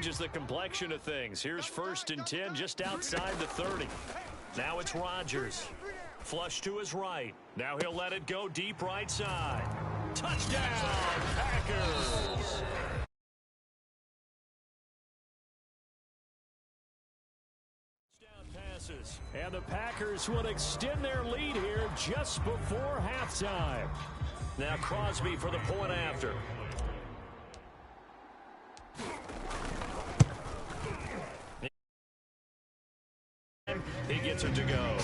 changes the complexion of things. Here's 1st and 10 just outside the 30. Now it's Rodgers. Flush to his right. Now he'll let it go deep right side. Touchdown, Packers! Passes. And the Packers will extend their lead here just before halftime. Now Crosby for the point after. He gets it to go.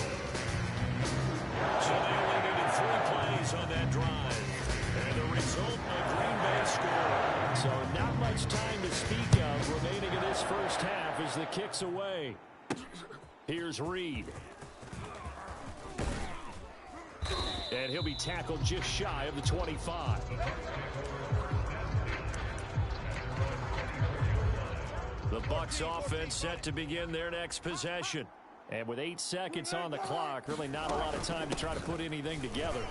So they only needed 3 plays on that drive. And the result, a Green Bay score. So not much time to speak of remaining in this first half as the kick's away. Here's Reed. And he'll be tackled just shy of the 25. The Bucs offense set to begin their next possession. And with 8 seconds on the clock, really not a lot of time to try to put anything together.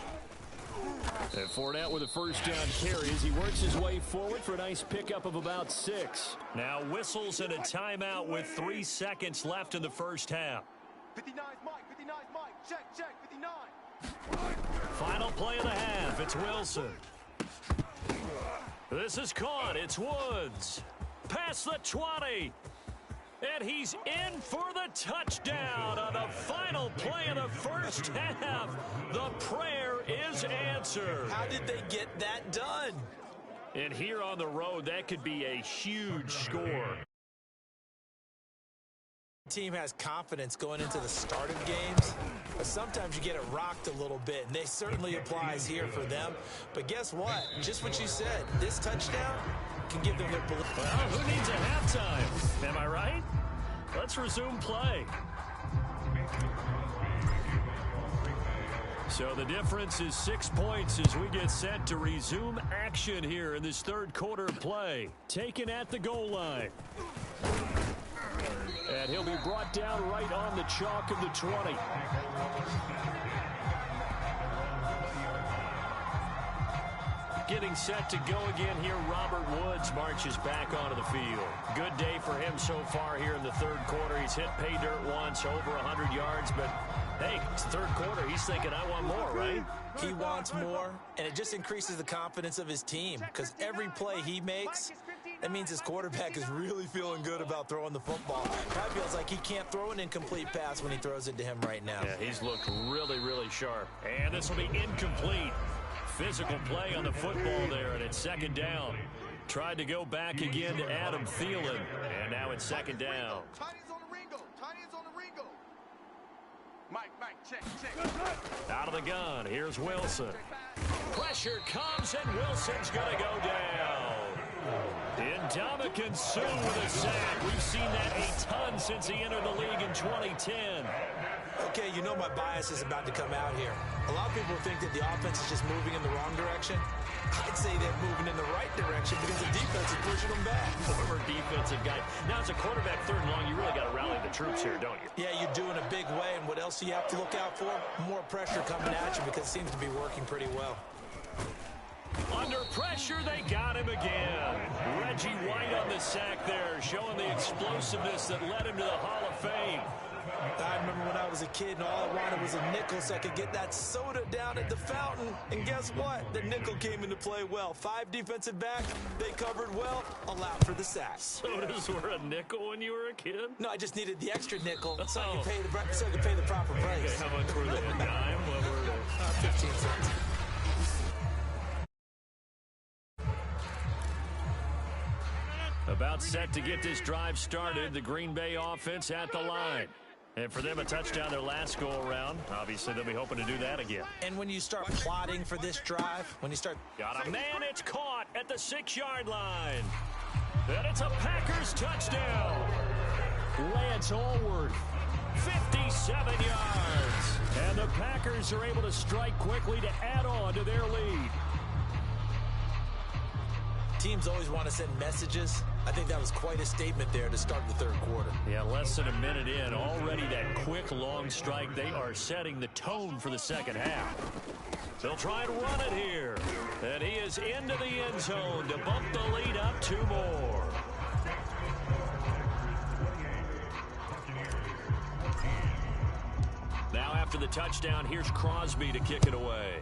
And Fournette with a first down carry as he works his way forward for a nice pickup of about 6. Now whistles and a timeout with 3 seconds left in the first half. 59 Mike, 59 Mike, check, 59. Final play of the half, it's Wilson. This is caught, it's Woods. Past the 20. And he's in for the touchdown on the final play of the first half. The prayer is answered. How did they get that done? And here on the road, that could be a huge score. Team has confidence going into the start of games, but sometimes you get it rocked a little bit, and they certainly applies here for them. But guess what? Just what you said, this touchdown can give them their belief. Well, who needs a halftime? Am I right? Let's resume play. So the difference is 6 points as we get set to resume action here in this third quarter of play. Taken at the goal line. And he'll be brought down right on the chalk of the 20. Getting set to go again here, Robert Woods marches back onto the field. Good day for him so far here in the third quarter. He's hit pay dirt once, over 100 yards, but hey, it's the third quarter. He's thinking, I want more, right? He wants more, and it just increases the confidence of his team because every play he makes, that means his quarterback is really feeling good about throwing the football. Probably feels like he can't throw an incomplete pass when he throws it to him right now. Yeah, he's looked really, really sharp. And this will be incomplete. Physical play on the football there, and it's second down. Tried to go back again to Adam Thielen, and now it's second down. Tight ends on the Ringo. Tight ends on the Ringo. Mike, check. Out of the gun, here's Wilson. Pressure comes, and Wilson's going to go down. Ndamukong Suh with a sack. We've seen that a ton since he entered the league in 2010. Okay, you know my bias is about to come out here. A lot of people think that the offense is just moving in the wrong direction. I'd say they're moving in the right direction because the defense is pushing them back. Former defensive guy. Now, as a quarterback, third and long, you really got to rally the troops here, don't you? Yeah, you do in a big way. And what else do you have to look out for? More pressure coming at you because it seems to be working pretty well. Under pressure, they got him again. Reggie White on the sack there, showing the explosiveness that led him to the Hall of Fame. I remember when I was a kid and all I wanted was a nickel so I could get that soda down at the fountain. And guess what? The nickel came into play well. 5 defensive backs, they covered well, allowed for the sack. Sodas were a nickel when you were a kid? No, I just needed the extra nickel so I could pay the proper price. Okay, how much were they? A dime? What were they? 15 cents. About set to get this drive started, the Green Bay offense at the line. And for them, a touchdown their last go-around. Obviously, they'll be hoping to do that again. And when you start plotting for this drive, when you start... Got a man, it's caught at the 6-yard line. And it's a Packers touchdown. Lance Allward, 57 yards. and the Packers are able to strike quickly to add on to their lead. Teams always want to send messages. I think that was quite a statement there to start the third quarter. Yeah, less than a minute in. Already that quick, long strike. They are setting the tone for the second half. They'll try and run it here. And he is into the end zone to bump the lead up 2 more. after the touchdown, here's Crosby to kick it away.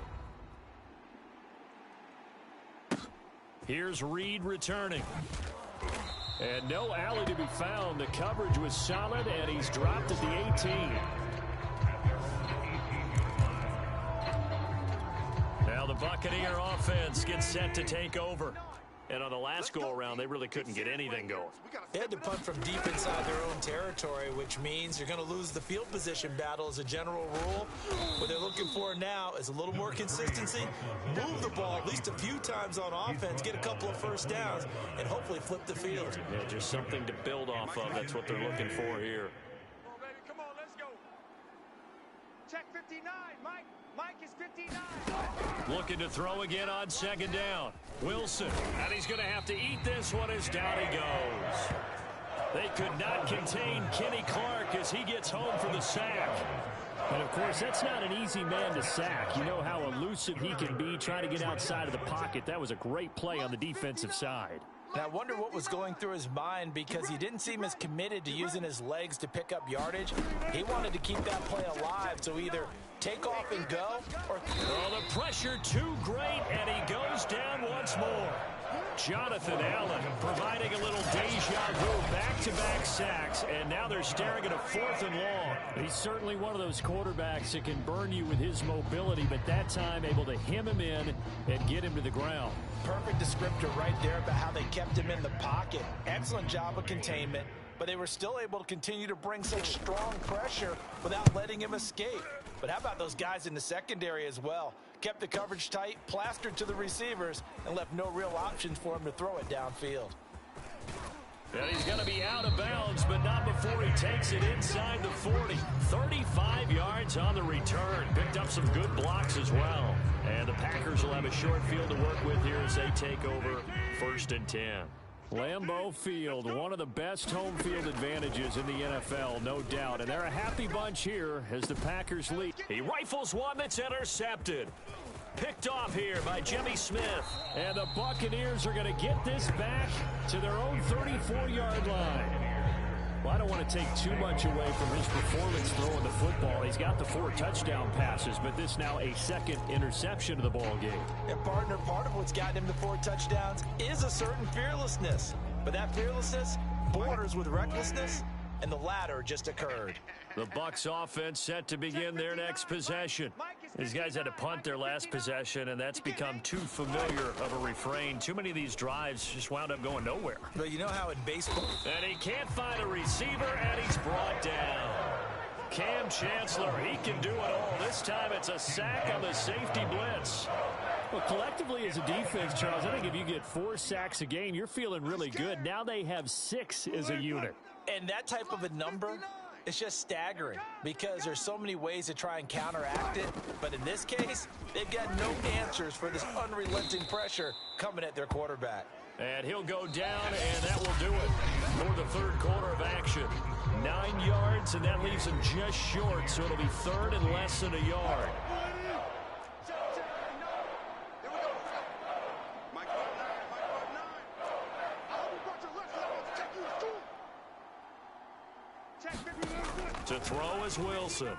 Here's Reed returning. And no alley to be found. The coverage was solid, and he's dropped at the 18. Now the Buccaneer offense gets set to take over. And on the last go-around, they really couldn't get anything going. They had to punt from deep inside their own territory, which means you're going to lose the field position battle as a general rule. What they're looking for now is a little more consistency, move the ball at least a few times on offense, get a couple of first downs, and hopefully flip the field. Yeah, just something to build off of. That's what they're looking for here. Come on, baby. Come on, let's go. Check 59, Mike. Mike is 59. Looking to throw again on second down. Wilson, and he's going to have to eat this one as down he goes. They could not contain Kenny Clark as he gets home for the sack. And, of course, that's not an easy man to sack. You know how elusive he can be trying to get outside of the pocket. That was a great play on the defensive side. And I wonder what was going through his mind, because he didn't seem as committed to using his legs to pick up yardage. He wanted to keep that play alive, so either take off and go, or... Oh, the pressure too great, and he goes down once more. Jonathan Allen providing a little deja vu, back-to-back sacks, and now they're staring at a 4th and long. He's certainly one of those quarterbacks that can burn you with his mobility, but that time able to hem him in and get him to the ground. Perfect descriptor right there about how they kept him in the pocket. Excellent job of containment, but they were still able to continue to bring such strong pressure without letting him escape. But how about those guys in the secondary as well? Kept the coverage tight, plastered to the receivers, and left no real options for him to throw it downfield. And he's going to be out of bounds, but not before he takes it inside the 40. 35 yards on the return. Picked up some good blocks as well. And the Packers will have a short field to work with here as they take over 1st and 10. Lambeau Field, one of the best home field advantages in the NFL, no doubt. And they're a happy bunch here as the Packers lead. He rifles one that's intercepted. Picked off here by Jimmy Smith. And the Buccaneers are going to get this back to their own 34-yard line. Well, I don't want to take too much away from his performance throwing the football. He's got the 4 touchdown passes, but this now a 2nd interception of the ball game. And partner, part of what's gotten him the 4 touchdowns is a certain fearlessness. But that fearlessness borders with recklessness, and the latter just occurred. The Bucs offense set to begin their next possession. These guys had to punt their last possession, and that's become too familiar of a refrain. Too many of these drives just wound up going nowhere. But you know how in baseball... And he can't find a receiver, and he's brought down. Cam Chancellor, he can do it all. This time it's a sack on the safety blitz. Well, collectively as a defense, Charles, I think if you get 4 sacks a game, you're feeling really good. Now they have 6 as a unit. And that type of a number, it's just staggering because there's so many ways to try and counteract it. But in this case, they've got no answers for this unrelenting pressure coming at their quarterback. And he'll go down, and that will do it for the 3rd quarter of action. 9 yards, and that leaves him just short, so it'll be 3rd and less than a yard. To throw is Wilson.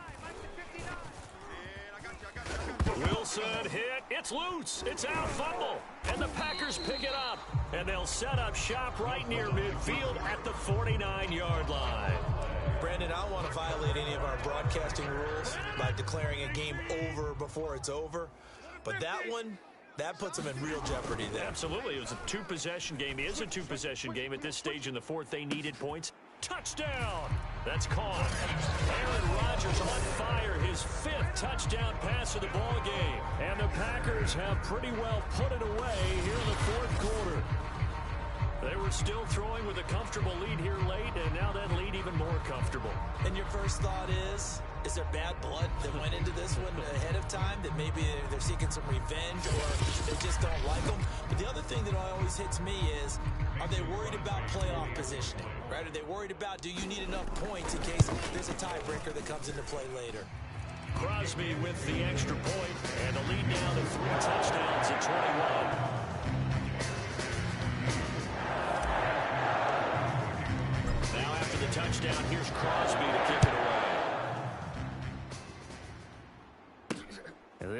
Wilson hit. It's loose. It's out. Fumble. And the Packers pick it up. And they'll set up shop right near midfield at the 49-yard line. Brandon, I don't want to violate any of our broadcasting rules by declaring a game over before it's over. But that one, that puts them in real jeopardy there. Absolutely. It was a 2-possession game. It is a 2-possession game. At this stage in the 4th, they needed points. Touchdown! That's caught. Aaron Rodgers on fire, his 5th touchdown pass of the ball game. And the Packers have pretty well put it away here in the 4th quarter. They were still throwing with a comfortable lead here late, and now that lead even more comfortable. And your first thought is there bad blood that went into this one ahead of time, that maybe they're seeking some revenge or they just don't like them? But the other thing that always hits me is, are they worried about playoff positioning, right? Are they worried about, do you need enough points in case there's a tiebreaker that comes into play later? Crosby with the extra point, and the lead now to 3 touchdowns at 21. Now after the touchdown, here's Crosby to kick it away.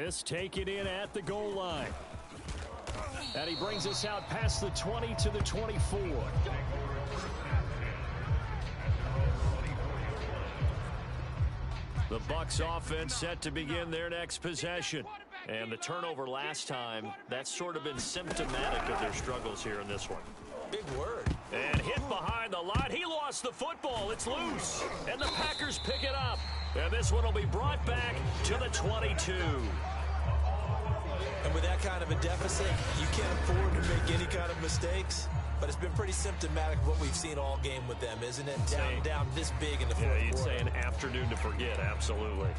This taken in at the goal line. And he brings us out past the 20 to the 24. The Bucs offense set to begin their next possession. And the turnover last time, that's sort of been symptomatic of their struggles here in this one. Big word. And hit behind the line. He lost the football. It's loose. And the Packers pick it up. And this one will be brought back to the 22. And with that kind of a deficit, you can't afford to make any kind of mistakes. But it's been pretty symptomatic of what we've seen all game with them, isn't it? Down this big in the fourth quarter. You'd say an afternoon to forget, absolutely.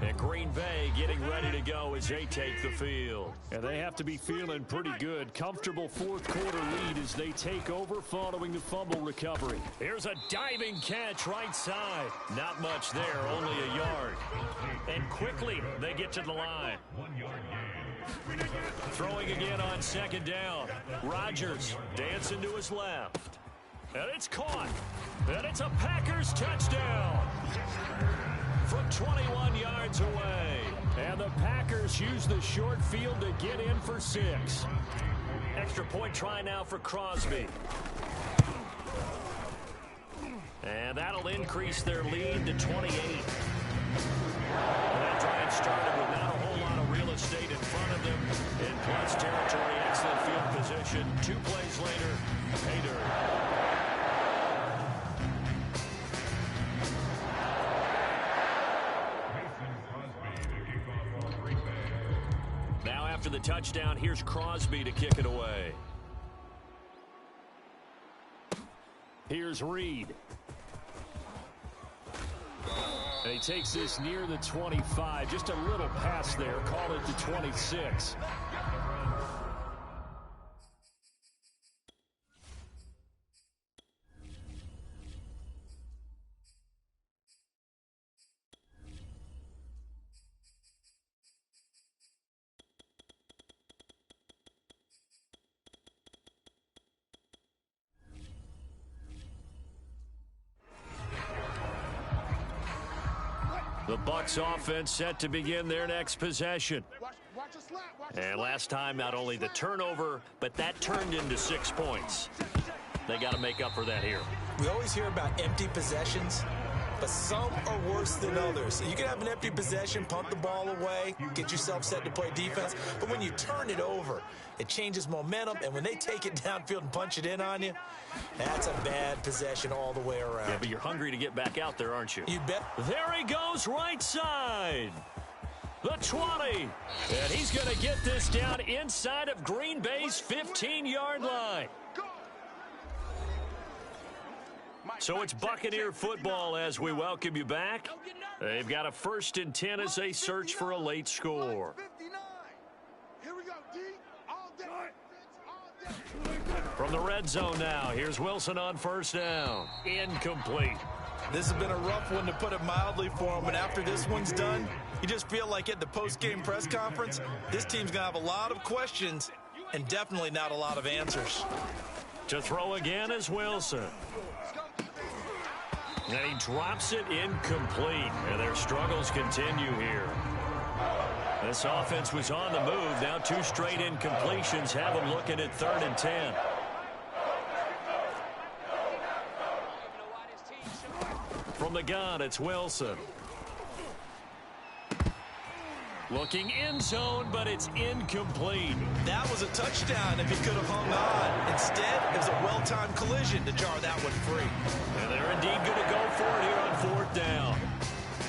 And Green Bay getting ready to go as they take the field. And they have to be feeling pretty good. Comfortable fourth quarter lead as they take over following the fumble recovery. Here's a diving catch right side. Not much there, only a yard. And quickly they get to the line. Throwing again on second down. Rodgers dancing to his left. And it's caught. And it's a Packers touchdown. From 21 yards away. And the Packers use the short field to get in for 6. Extra point try now for Crosby. And that'll increase their lead to 28. That drive started with not a whole lot of real estate in front of them. In plus territory, excellent field position. 2 plays later, pay dirt. Now after the touchdown, here's Crosby to kick it away. Here's Reed. And he takes this near the 25. Just a little pass there. Call it the 26. The Bucs offense set to begin their next possession. And last time, not only the turnover, but that turned into 6 points. They got to make up for that here. We always hear about empty possessions, but some are worse than others. You can have an empty possession, punt the ball away, get yourself set to play defense, but when you turn it over, it changes momentum, and when they take it downfield and punch it in on you, that's a bad possession all the way around. Yeah, but you're hungry to get back out there, aren't you? You bet. There he goes, right side. The 20. And he's going to get this down inside of Green Bay's 15-yard line. So it's Buccaneer football as we welcome you back. They've got a 1st and 10 as they search for a late score. From the red zone now, here's Wilson on 1st down. Incomplete. This has been a rough one, to put it mildly, for him. But after this one's done, you just feel like at the post-game press conference, this team's going to have a lot of questions and definitely not a lot of answers. To throw again is Wilson. And he drops it incomplete. And their struggles continue here. This offense was on the move. Now 2 straight incompletions have them looking at 3rd and 10. From the gun, it's Wilson. Looking end zone, but it's incomplete. That was a touchdown if he could have hung on. Instead, it was a well-timed collision to jar that one free. And they're indeed going to go for it here on 4th down.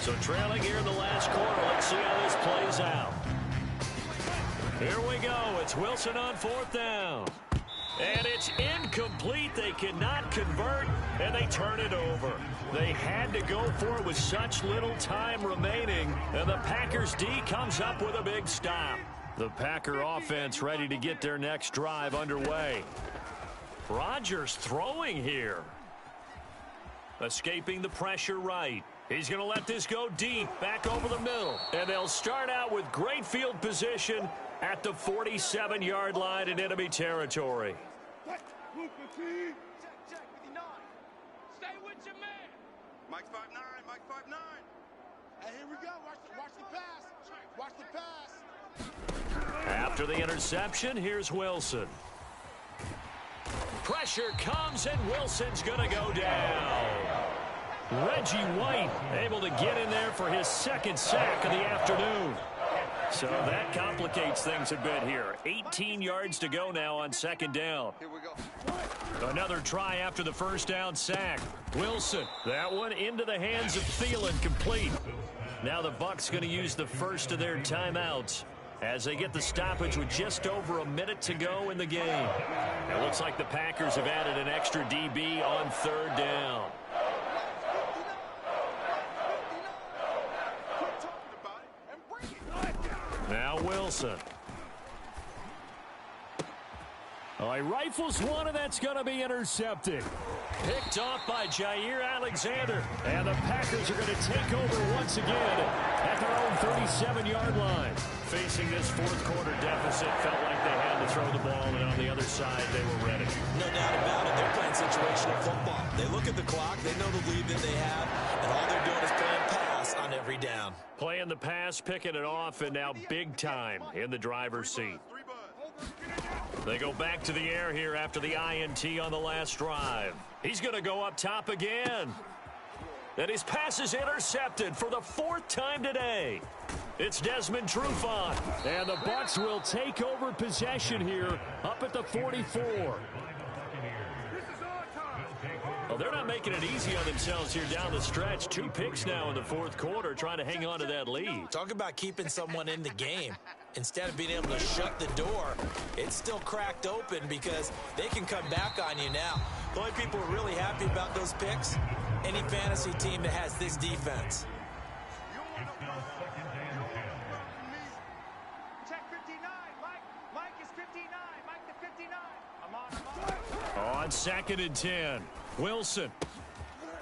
So trailing here in the last quarter. Let's see how this plays out. Here we go. It's Wilson on 4th down. And it's incomplete. They cannot convert, and they turn it over. They had to go for it with such little time remaining, and the Packers D comes up with a big stop. The Packer offense ready to get their next drive underway. Rodgers throwing here. Escaping the pressure right. He's going to let this go deep, back over the middle. And they'll start out with great field position at the 47-yard line in enemy territory. Stay with your man. Mike 5'9", Mike 5'9". here we go. Watch the pass. Watch the pass. After the interception, here's Wilson. Pressure comes, and Wilson's going to go down. Reggie White able to get in there for his second sack of the afternoon. So that complicates things a bit here. 18 yards to go now on second down. Here we go. Another try after the first down sack. Wilson, that one into the hands of Thielen, complete. Now the Bucs going to use the first of their timeouts as they get the stoppage with just over a minute to go in the game. It looks like the Packers have added an extra DB on third down. Now Wilson. Oh, he rifles one, and that's going to be intercepted. Picked off by Jair Alexander. And the Packers are going to take over once again at their own 37-yard line. Facing this fourth quarter deficit, felt like they had to throw the ball, and on the other side, they were ready. No doubt about it. They're playing situational football. They look at the clock. They know the lead that they have, and all they're doing is playing pass on every down. Playing the pass, picking it off, and now big time in the driver's seat. They go back to the air here after the INT on the last drive. He's going to go up top again. And his pass is intercepted for the fourth time today. It's Desmond Trufant. And the Bucs will take over possession here up at the 44. Well, they're not making it easy on themselves here down the stretch. 2 picks now in the fourth quarter, trying to hang on to that lead. Talk about keeping someone in the game. Instead of being able to shut the door, it's still cracked open because they can come back on you now. The only people who are really happy about those picks, any fantasy team that has this defense. Check 59. Mike is 59. Mike the 59. I'm on. On second and 10, Wilson.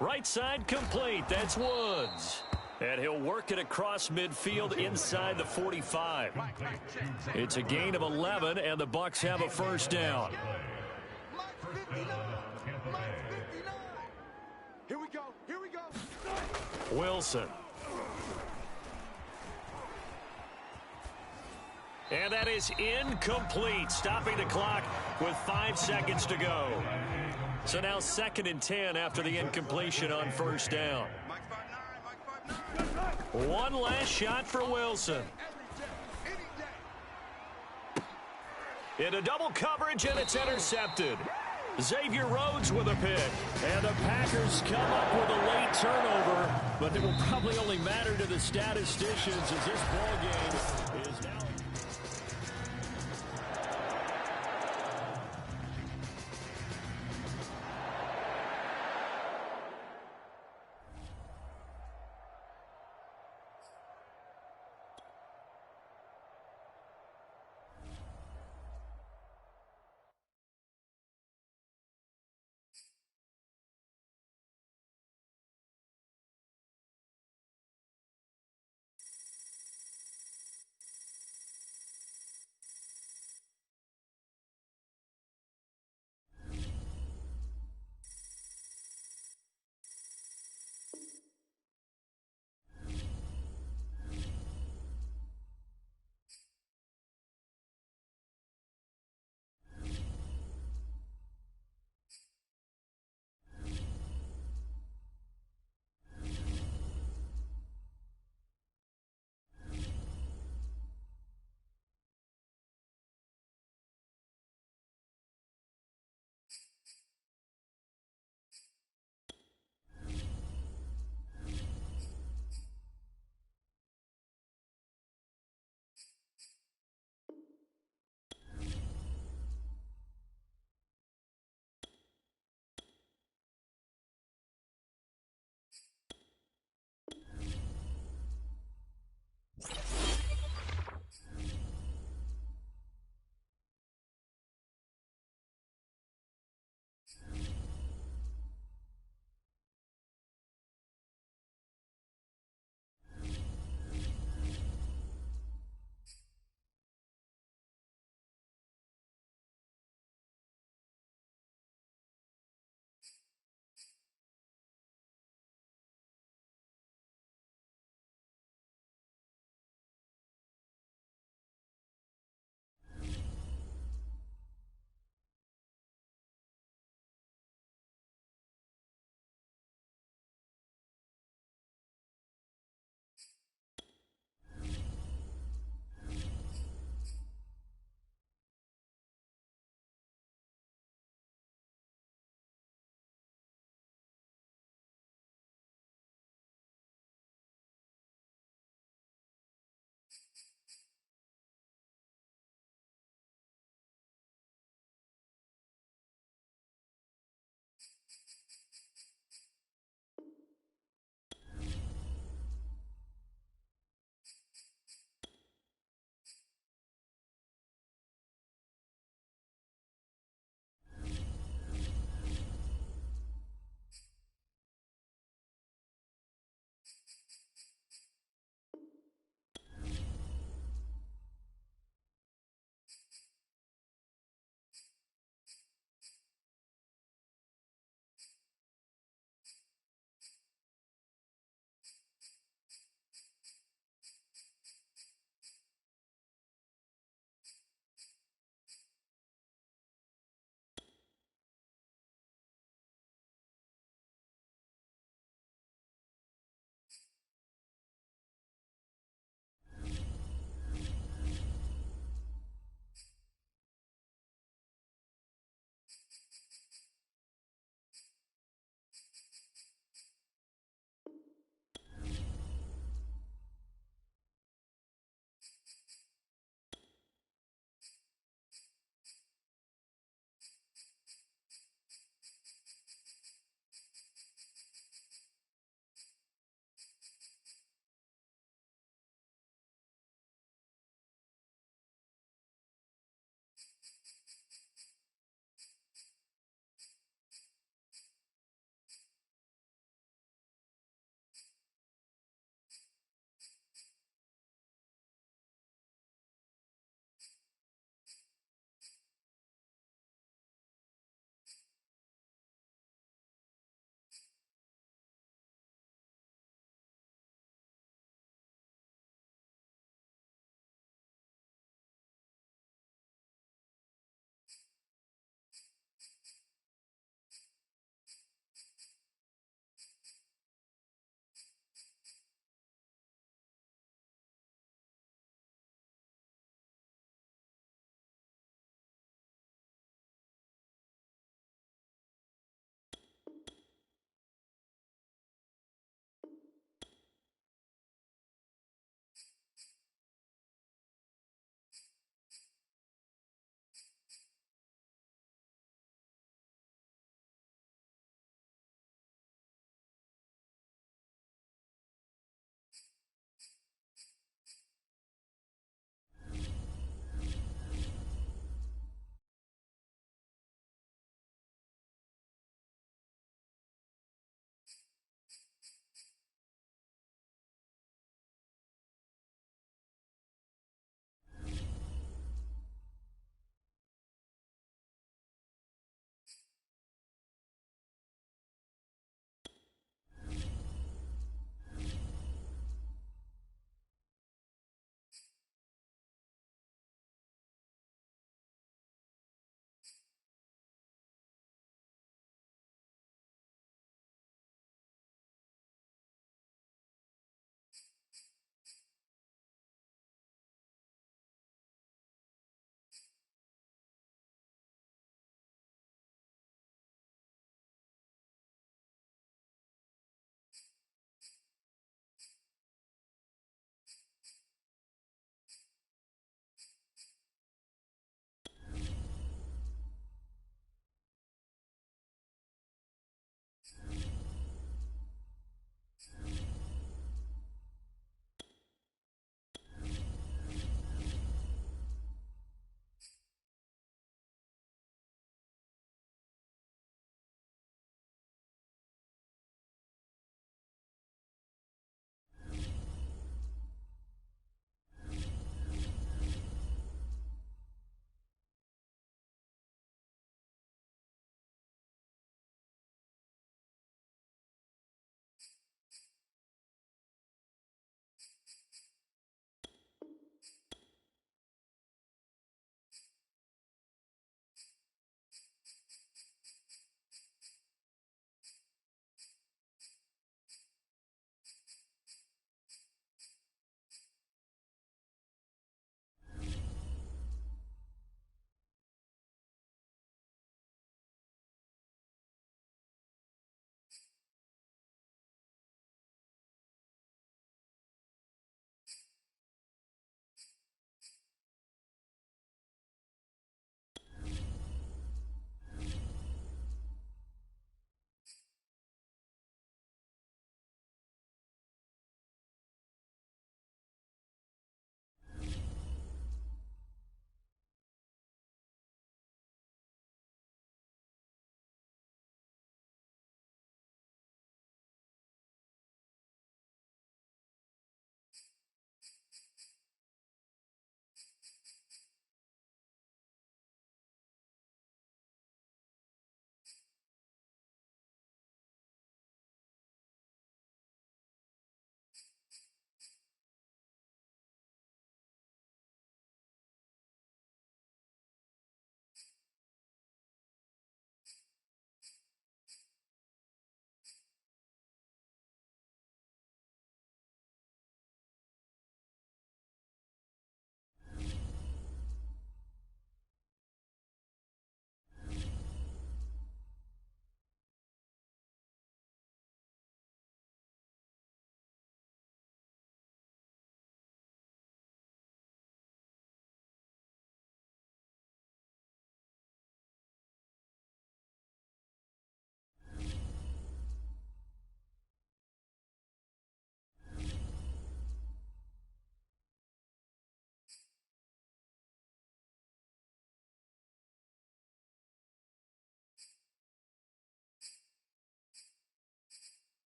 Right side complete. That's Woods. And he'll work it across midfield inside the 45. It's a gain of 11, and the Bucs have a first down. Here we go. Here we go. Wilson. And that is incomplete, stopping the clock with 5 seconds to go. So now second and 10 after the incompletion on first down. One last shot for Wilson. Into double coverage, and it's intercepted. Xavier Rhodes with a pick. And the Packers come up with a late turnover, but it will probably only matter to the statisticians as this ball game is now.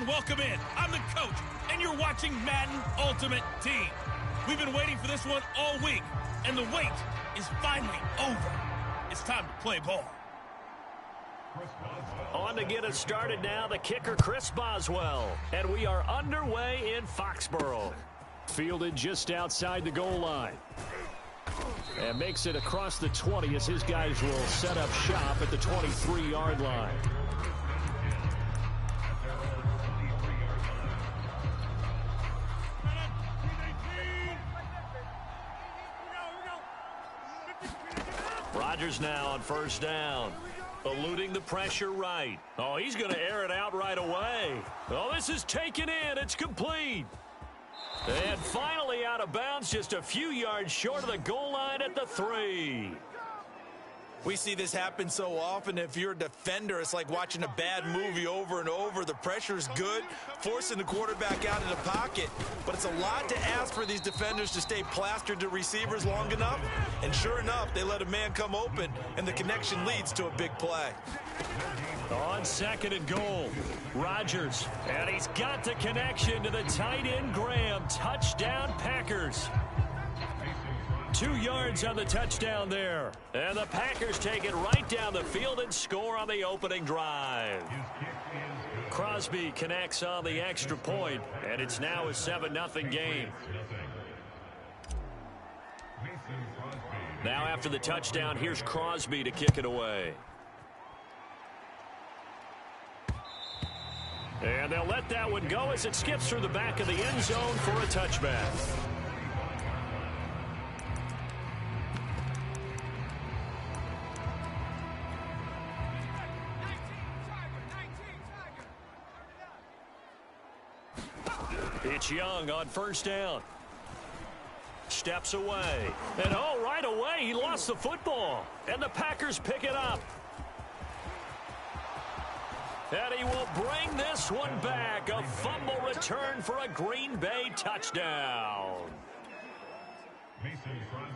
welcome in. I'm the coach, and you're watching Madden Ultimate Team. We've been waiting for this one all week, and the wait is finally over. It's time to play ball. On to get us started now, the kicker, Chris Boswell. And we are underway in Foxborough. Fielded just outside the goal line. And makes it across the 20 as his guys will set up shop at the 23-yard line. Rodgers now on first down. Eluding the pressure right. Oh, he's going to air it out right away. Oh, this is taken in. It's complete. And finally out of bounds, just a few yards short of the goal line at the 3. We see this happen so often. If you're a defender, it's like watching a bad movie over and over. The pressure's good, forcing the quarterback out of the pocket. But it's a lot to ask for these defenders to stay plastered to receivers long enough. And sure enough, they let a man come open, and the connection leads to a big play. On second and goal, Rodgers. And he's got the connection to the tight end, Graham. Touchdown, Packers. 2 yards on the touchdown there. And the Packers take it right down the field and score on the opening drive. Crosby connects on the extra point, and it's now a 7-0 game. Now after the touchdown, here's Crosby to kick it away. And they'll let that one go as it skips through the back of the end zone for a touchback. It's Young on first down. Steps away. And oh, right away, he lost the football. And the Packers pick it up. And he will bring this one back. A fumble return for a Green Bay touchdown.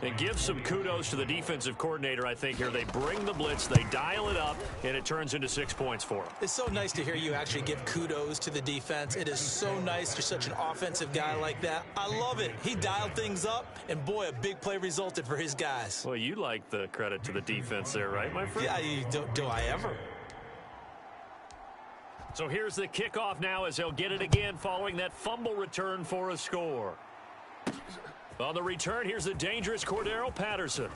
And give some kudos to the defensive coordinator, I think, here. They bring the blitz, they dial it up, and it turns into 6 points for them. It's so nice to hear you actually give kudos to the defense. It is so nice. You're such an offensive guy like that. I love it. He dialed things up, and boy, a big play resulted for his guys. Well, you like the credit to the defense there, right, my friend? Yeah, do I ever? So here's the kickoff now as they'll get it again following that fumble return for a score. On the return, here's the dangerous Cordero Patterson.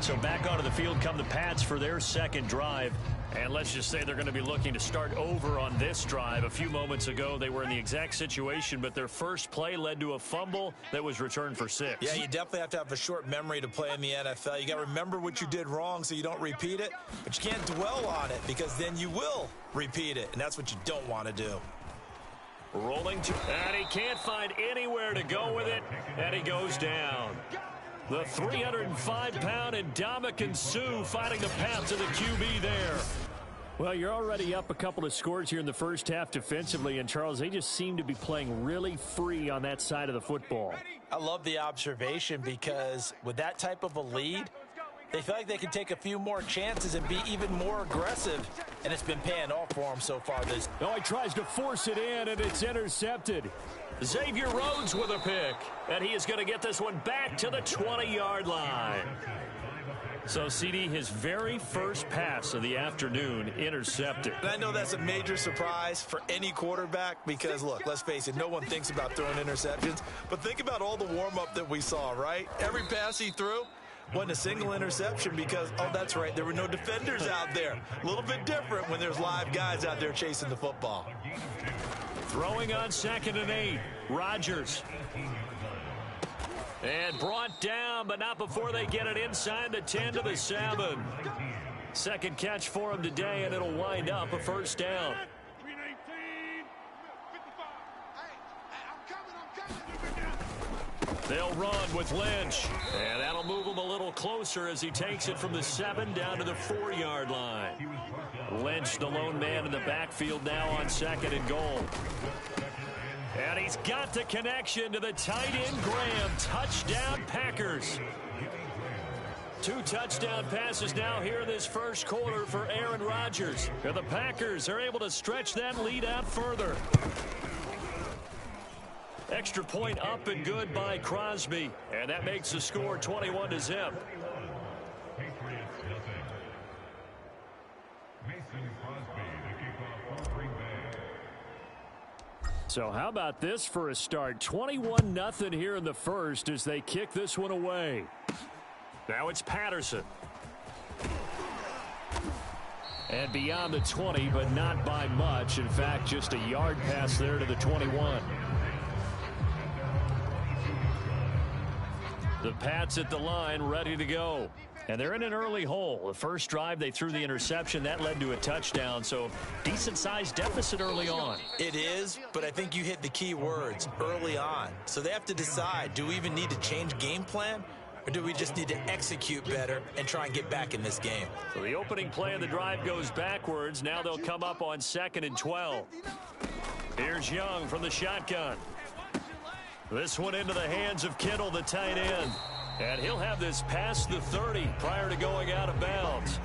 So back onto the field come the Pats for their second drive. And let's just say they're going to be looking to start over on this drive. A few moments ago, they were in the exact situation, but their first play led to a fumble that was returned for 6. Yeah, you definitely have to have a short memory to play in the NFL. You got to remember what you did wrong so you don't repeat it, but you can't dwell on it because then you will repeat it, and that's what you don't want to do. Rolling to, and he can't find anywhere to go with it, and he goes down. The 305-pound Ndamukong Suh fighting the path to the QB there. Well, you're already up a couple of scores here in the first half defensively, and Charles, they just seem to be playing really free on that side of the football. I love the observation because with that type of a lead, they feel like they can take a few more chances and be even more aggressive, and it's been paying off for them so far. Oh, he tries to force it in, and it's intercepted. Xavier Rhodes with a pick, and he is going to get this one back to the 20-yard line. So, CD, his very first pass of the afternoon intercepted. And I know that's a major surprise for any quarterback because, look, let's face it, no one thinks about throwing interceptions. But think about all the warm-up that we saw, right? Every pass he threw wasn't a single interception because, oh, that's right, there were no defenders out there. A little bit different when there's live guys out there chasing the football. Throwing on 2nd and 8, Rodgers. And brought down, but not before they get it inside the 10 to the 7. Second catch for him today, and it'll wind up a first down. They'll run with Lynch, and that'll move him a little closer as he takes it from the 7 down to the 4-yard line. Lynch, the lone man in the backfield now on 2nd and goal. And he's got the connection to the tight end, Graham. Touchdown, Packers. 2 touchdown passes now here in this first quarter for Aaron Rodgers. And the Packers are able to stretch that lead out further. Extra point up and good by Crosby. And that makes the score 21-0. So how about this for a start? 21-0 here in the first as they kick this one away. Now it's Patterson. And beyond the 20, but not by much. In fact, just a yard pass there to the 21. The Pats at the line, ready to go. And they're in an early hole. The first drive, they threw the interception. That led to a touchdown, so decent-sized deficit early on. It is, but I think you hit the key words, early on. So they have to decide, do we even need to change game plan, or do we just need to execute better and try and get back in this game? So the opening play of the drive goes backwards. Now they'll come up on 2nd and 12. Here's Young from the shotgun. This one into the hands of Kittle, the tight end. And he'll have this past the 30 prior to going out of bounds.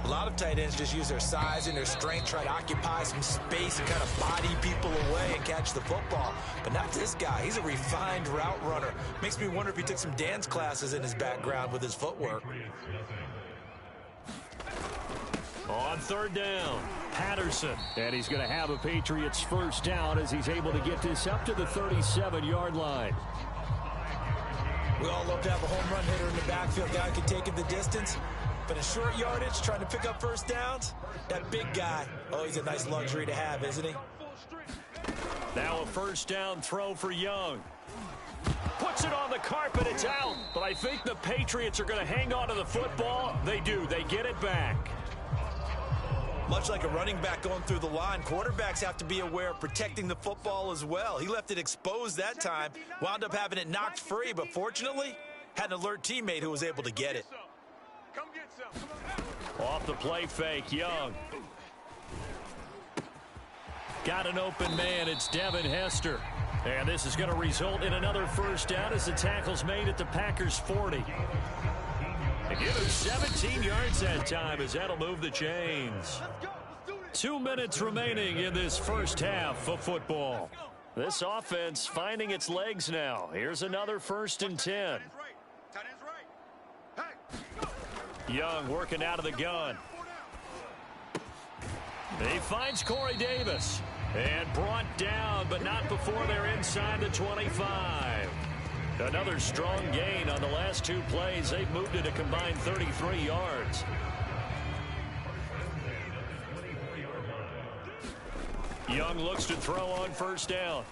A lot of tight ends just use their size and their strength, try to occupy some space and kind of body people away and catch the football. But not this guy. He's a refined route runner. Makes me wonder if he took some dance classes in his background with his footwork. On 3rd down, Patterson. And he's going to have a Patriots first down as he's able to get this up to the 37-yard line. We all love to have a home run hitter in the backfield. Guy can take it the distance. But in short yardage, trying to pick up first downs, that big guy, oh, he's a nice luxury to have, isn't he? Now a first down throw for Young. Puts it on the carpet, it's out. But I think the Patriots are going to hang on to the football. They do, they get it back. Much like a running back going through the line, quarterbacks have to be aware of protecting the football as well. He left it exposed that time, wound up having it knocked free, but fortunately, had an alert teammate who was able to get it. Off the play fake, Young. Got an open man, it's Devin Hester. And this is going to result in another first down as the tackle's made at the Packers' 40. They give him 17 yards that time as that'll move the chains. 2 minutes remaining in this first half of football. This offense finding its legs now. Here's another 1st and 10. Young working out of the gun. He finds Corey Davis. And brought down, but not before they're inside the 25. Another strong gain on the last 2 plays. They've moved it a combined 33 yards. Young looks to throw on first down.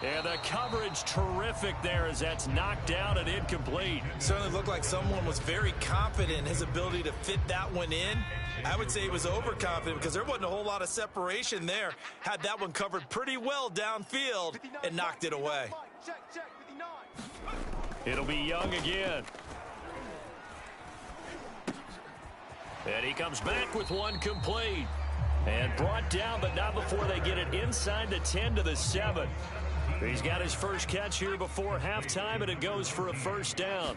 And the coverage terrific there as that's knocked down and incomplete. Certainly looked like someone was very confident in his ability to fit that one in. I would say he was overconfident because there wasn't a whole lot of separation there. Had that one covered pretty well downfield and knocked it away. It'll be Young again. And he comes back with one complete. And brought down, but not before they get it inside the 10 to the 7. He's got his first catch here before halftime, and it goes for a first down.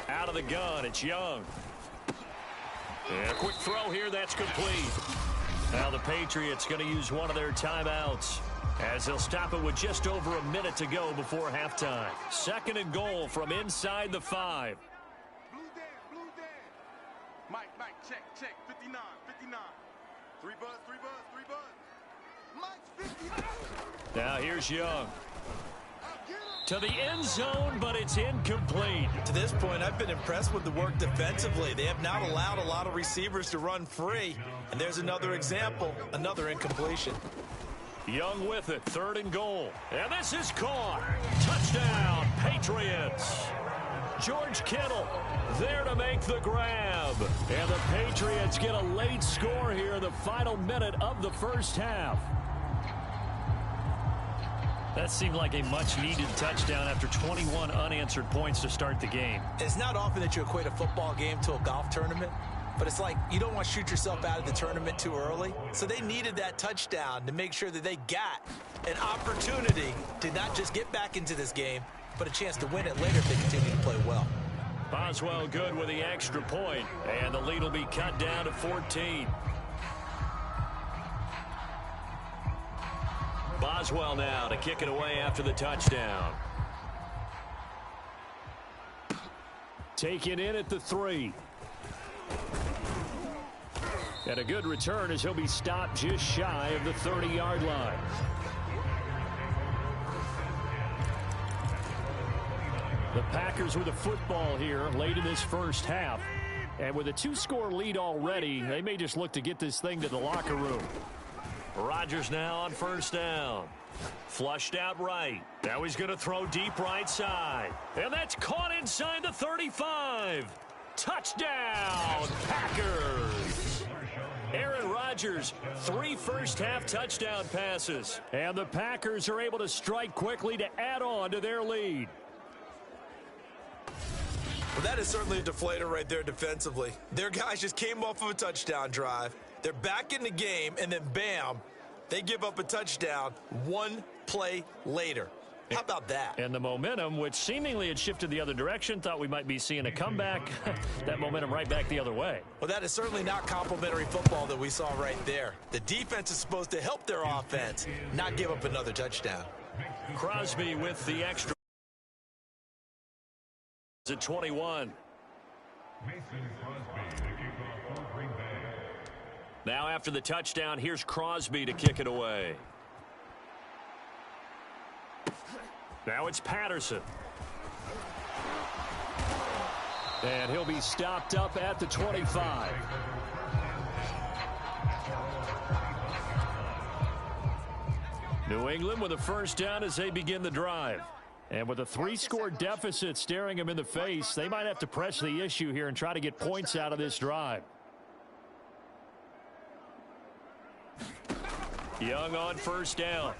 Out of the gun, it's Young. And a quick throw here, that's complete. Now the Patriots going to use one of their timeouts as they'll stop it with just over a minute to go before halftime. 2nd and goal from inside the 5. Mike, check, 59. 3 buzz. Mike's 59. Now here's Young. To the end zone, but it's incomplete. To this point, I've been impressed with the work defensively. They have not allowed a lot of receivers to run free. And there's another example, another incompletion. Young with it, 3rd and goal. And this is caught. Touchdown, Patriots. George Kittle there to make the grab. And the Patriots get a late score here in the final minute of the first half. That seemed like a much-needed touchdown after 21 unanswered points to start the game. It's not often that you equate a football game to a golf tournament. but it's like you don't want to shoot yourself out of the tournament too early. So they needed that touchdown to make sure that they got an opportunity to not just get back into this game, but a chance to win it later if they continue to play well. Boswell good with the extra point, and the lead will be cut down to 14. Boswell now to kick it away after the touchdown. Taken in at the 3. And a good return as he'll be stopped just shy of the 30-yard line. The Packers with the football here late in this first half. And with a 2-score lead already, they may just look to get this thing to the locker room. Rodgers now on first down. Flushed out right. Now he's going to throw deep right side. And that's caught inside the 35. Touchdown, Packers. Aaron Rodgers, 3 first-half touchdown passes. And the Packers are able to strike quickly to add on to their lead. Well, that is certainly a deflator right there defensively. Their guys just came off of a touchdown drive. They're back in the game, and then bam, they give up a touchdown 1 play later. How about that? And the momentum, which seemingly had shifted the other direction, thought we might be seeing a comeback. That momentum right back the other way. Well, that is certainly not complimentary football that we saw right there. The defense is supposed to help their offense, not give up another touchdown. Crosby with the extra. At 21. Now after the touchdown, here's Crosby to kick it away. Now it's Patterson. And he'll be stopped up at the 25. New England with a first down as they begin the drive. And with a 3-score deficit staring them in the face, they might have to press the issue here and try to get points out of this drive. Young on first down.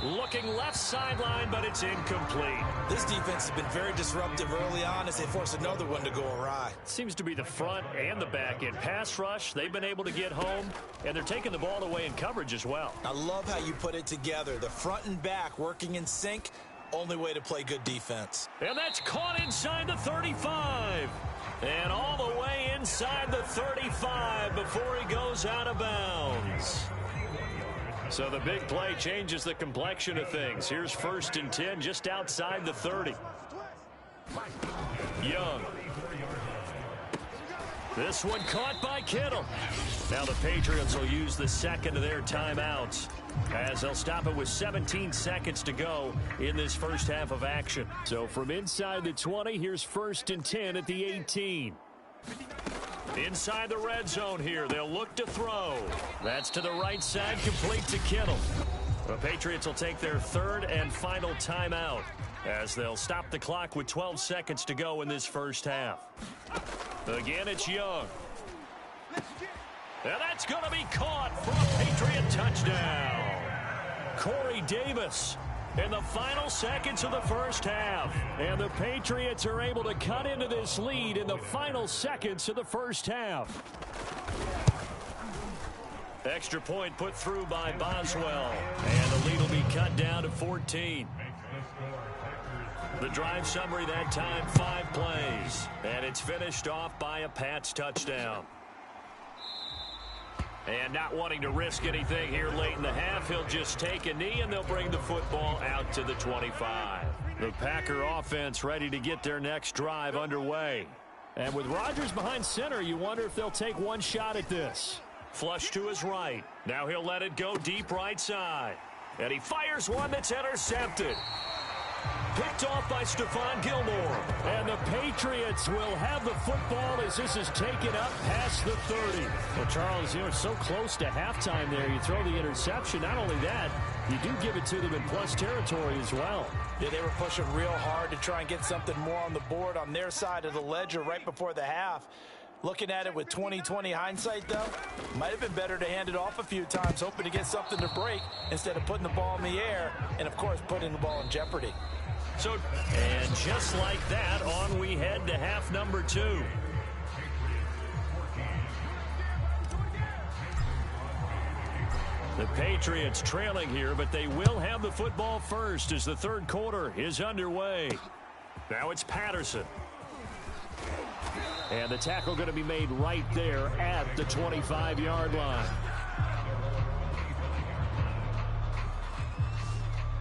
Looking left sideline, but it's incomplete. This defense has been very disruptive early on as they force another one to go awry. Seems to be the front and the back end. Pass rush, they've been able to get home, and they're taking the ball away in coverage as well. I love how you put it together. The front and back working in sync, only way to play good defense. And that's caught inside the 35. And all the way inside the 35 before he goes out of bounds. So the big play changes the complexion of things. Here's 1st and 10 just outside the 30. Young. This one caught by Kittle. Now the Patriots will use the second of their timeouts as they'll stop it with 17 seconds to go in this first half of action. So from inside the 20, here's 1st and 10 at the 18. Inside the red zone here, they'll look to throw. That's to the right side, complete to Kittle. The Patriots will take their 3rd and final timeout as they'll stop the clock with 12 seconds to go in this first half. Again, it's Young. And that's going to be caught for a Patriot touchdown. Corey Davis in the final seconds of the first half. And the Patriots are able to cut into this lead in the final seconds of the first half. Extra point put through by Boswell. And the lead will be cut down to 14. The drive summary that time, 5 plays. And it's finished off by a Pats touchdown. And not wanting to risk anything here late in the half, he'll just take a knee and they'll bring the football out to the 25. The Packer offense ready to get their next drive underway. And with Rodgers behind center, you wonder if they'll take one shot at this. Flush to his right. Now he'll let it go deep right side. And he fires one that's intercepted. Picked off by Stephon Gilmore. And the Patriots will have the football as this is taken up past the 30. Well, Charles, it's so close to halftime there. You throw the interception. Not only that, you do give it to them in plus territory as well. Yeah, they were pushing real hard to try and get something more on the board on their side of the ledger right before the half. Looking at it with 20/20 hindsight, though, might have been better to hand it off a few times, hoping to get something to break instead of putting the ball in the air and, of course, putting the ball in jeopardy. And just like that, on we head to half number 2. The Patriots trailing here, but they will have the football first as the third quarter is underway. Now it's Patterson. And the tackle going to be made right there at the 25-yard line.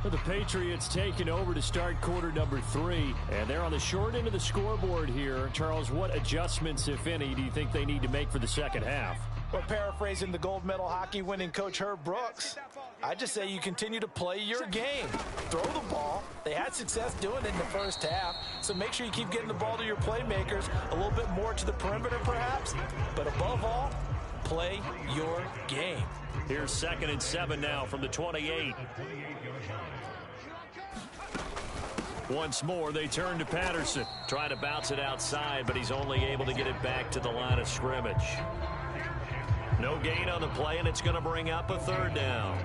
The Patriots taking over to start quarter number 3. And they're on the short end of the scoreboard here. Charles, what adjustments, if any, do you think they need to make for the second half? Well, paraphrasing the gold medal hockey winning coach Herb Brooks, I just say you continue to play your game. Throw the ball. They had success doing it in the first half, so make sure you keep getting the ball to your playmakers, a little bit more to the perimeter perhaps, but above all, play your game. Here's 2nd and 7 now from the 28. Once more, they turn to Patterson. Trying to bounce it outside, but he's only able to get it back to the line of scrimmage. No gain on the play, and it's going to bring up a 3rd down.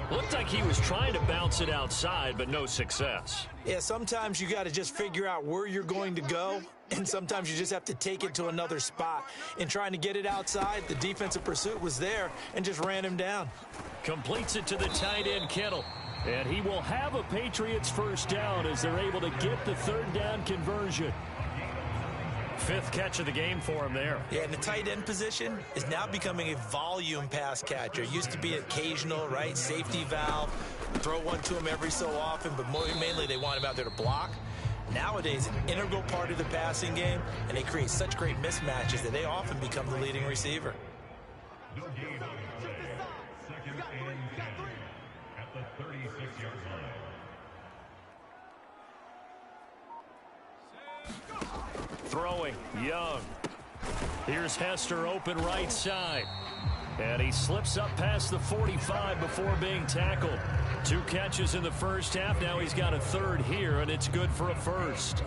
Looked like he was trying to bounce it outside, but no success. Yeah, sometimes you got to just figure out where you're going to go, and sometimes you just have to take it to another spot. In trying to get it outside, the defensive pursuit was there and just ran him down. Completes it to the tight end, Kittle. And he will have a Patriots first down as they're able to get the 3rd down conversion. 5th catch of the game for him there. Yeah, and the tight end position is now becoming a volume pass catcher. It used to be occasional, right? Safety valve, throw one to him every so often, but mainly they want him out there to block. Nowadays, an integral part of the passing game, and they create such great mismatches that they often become the leading receiver. Throwing, Young. Here's Hester open right side. And he slips up past the 45 before being tackled. 2 catches in the first half. Now he's got a 3rd here, and it's good for a 1st.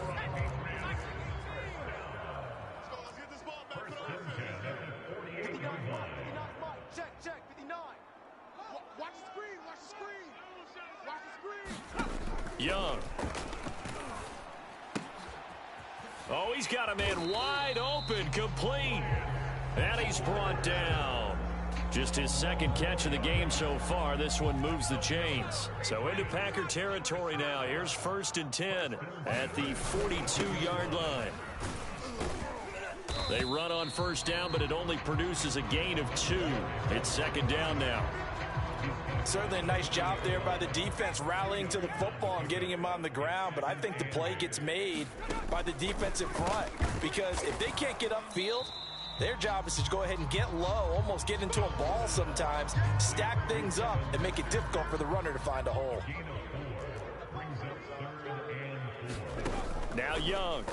Young. Oh, he's got a man wide open, complete. And he's brought down. Just his 2nd catch of the game so far. This one moves the chains. So into Packer territory now. Here's 1st and 10 at the 42-yard line. They run on 1st down, but it only produces a gain of 2. It's 2nd down now. Certainly a nice job there by the defense rallying to the football and getting him on the ground, but I think the play gets made by the defensive front because if they can't get upfield, their job is to go ahead and get low, almost get into a ball sometimes, stack things up, and make it difficult for the runner to find a hole. Now Young.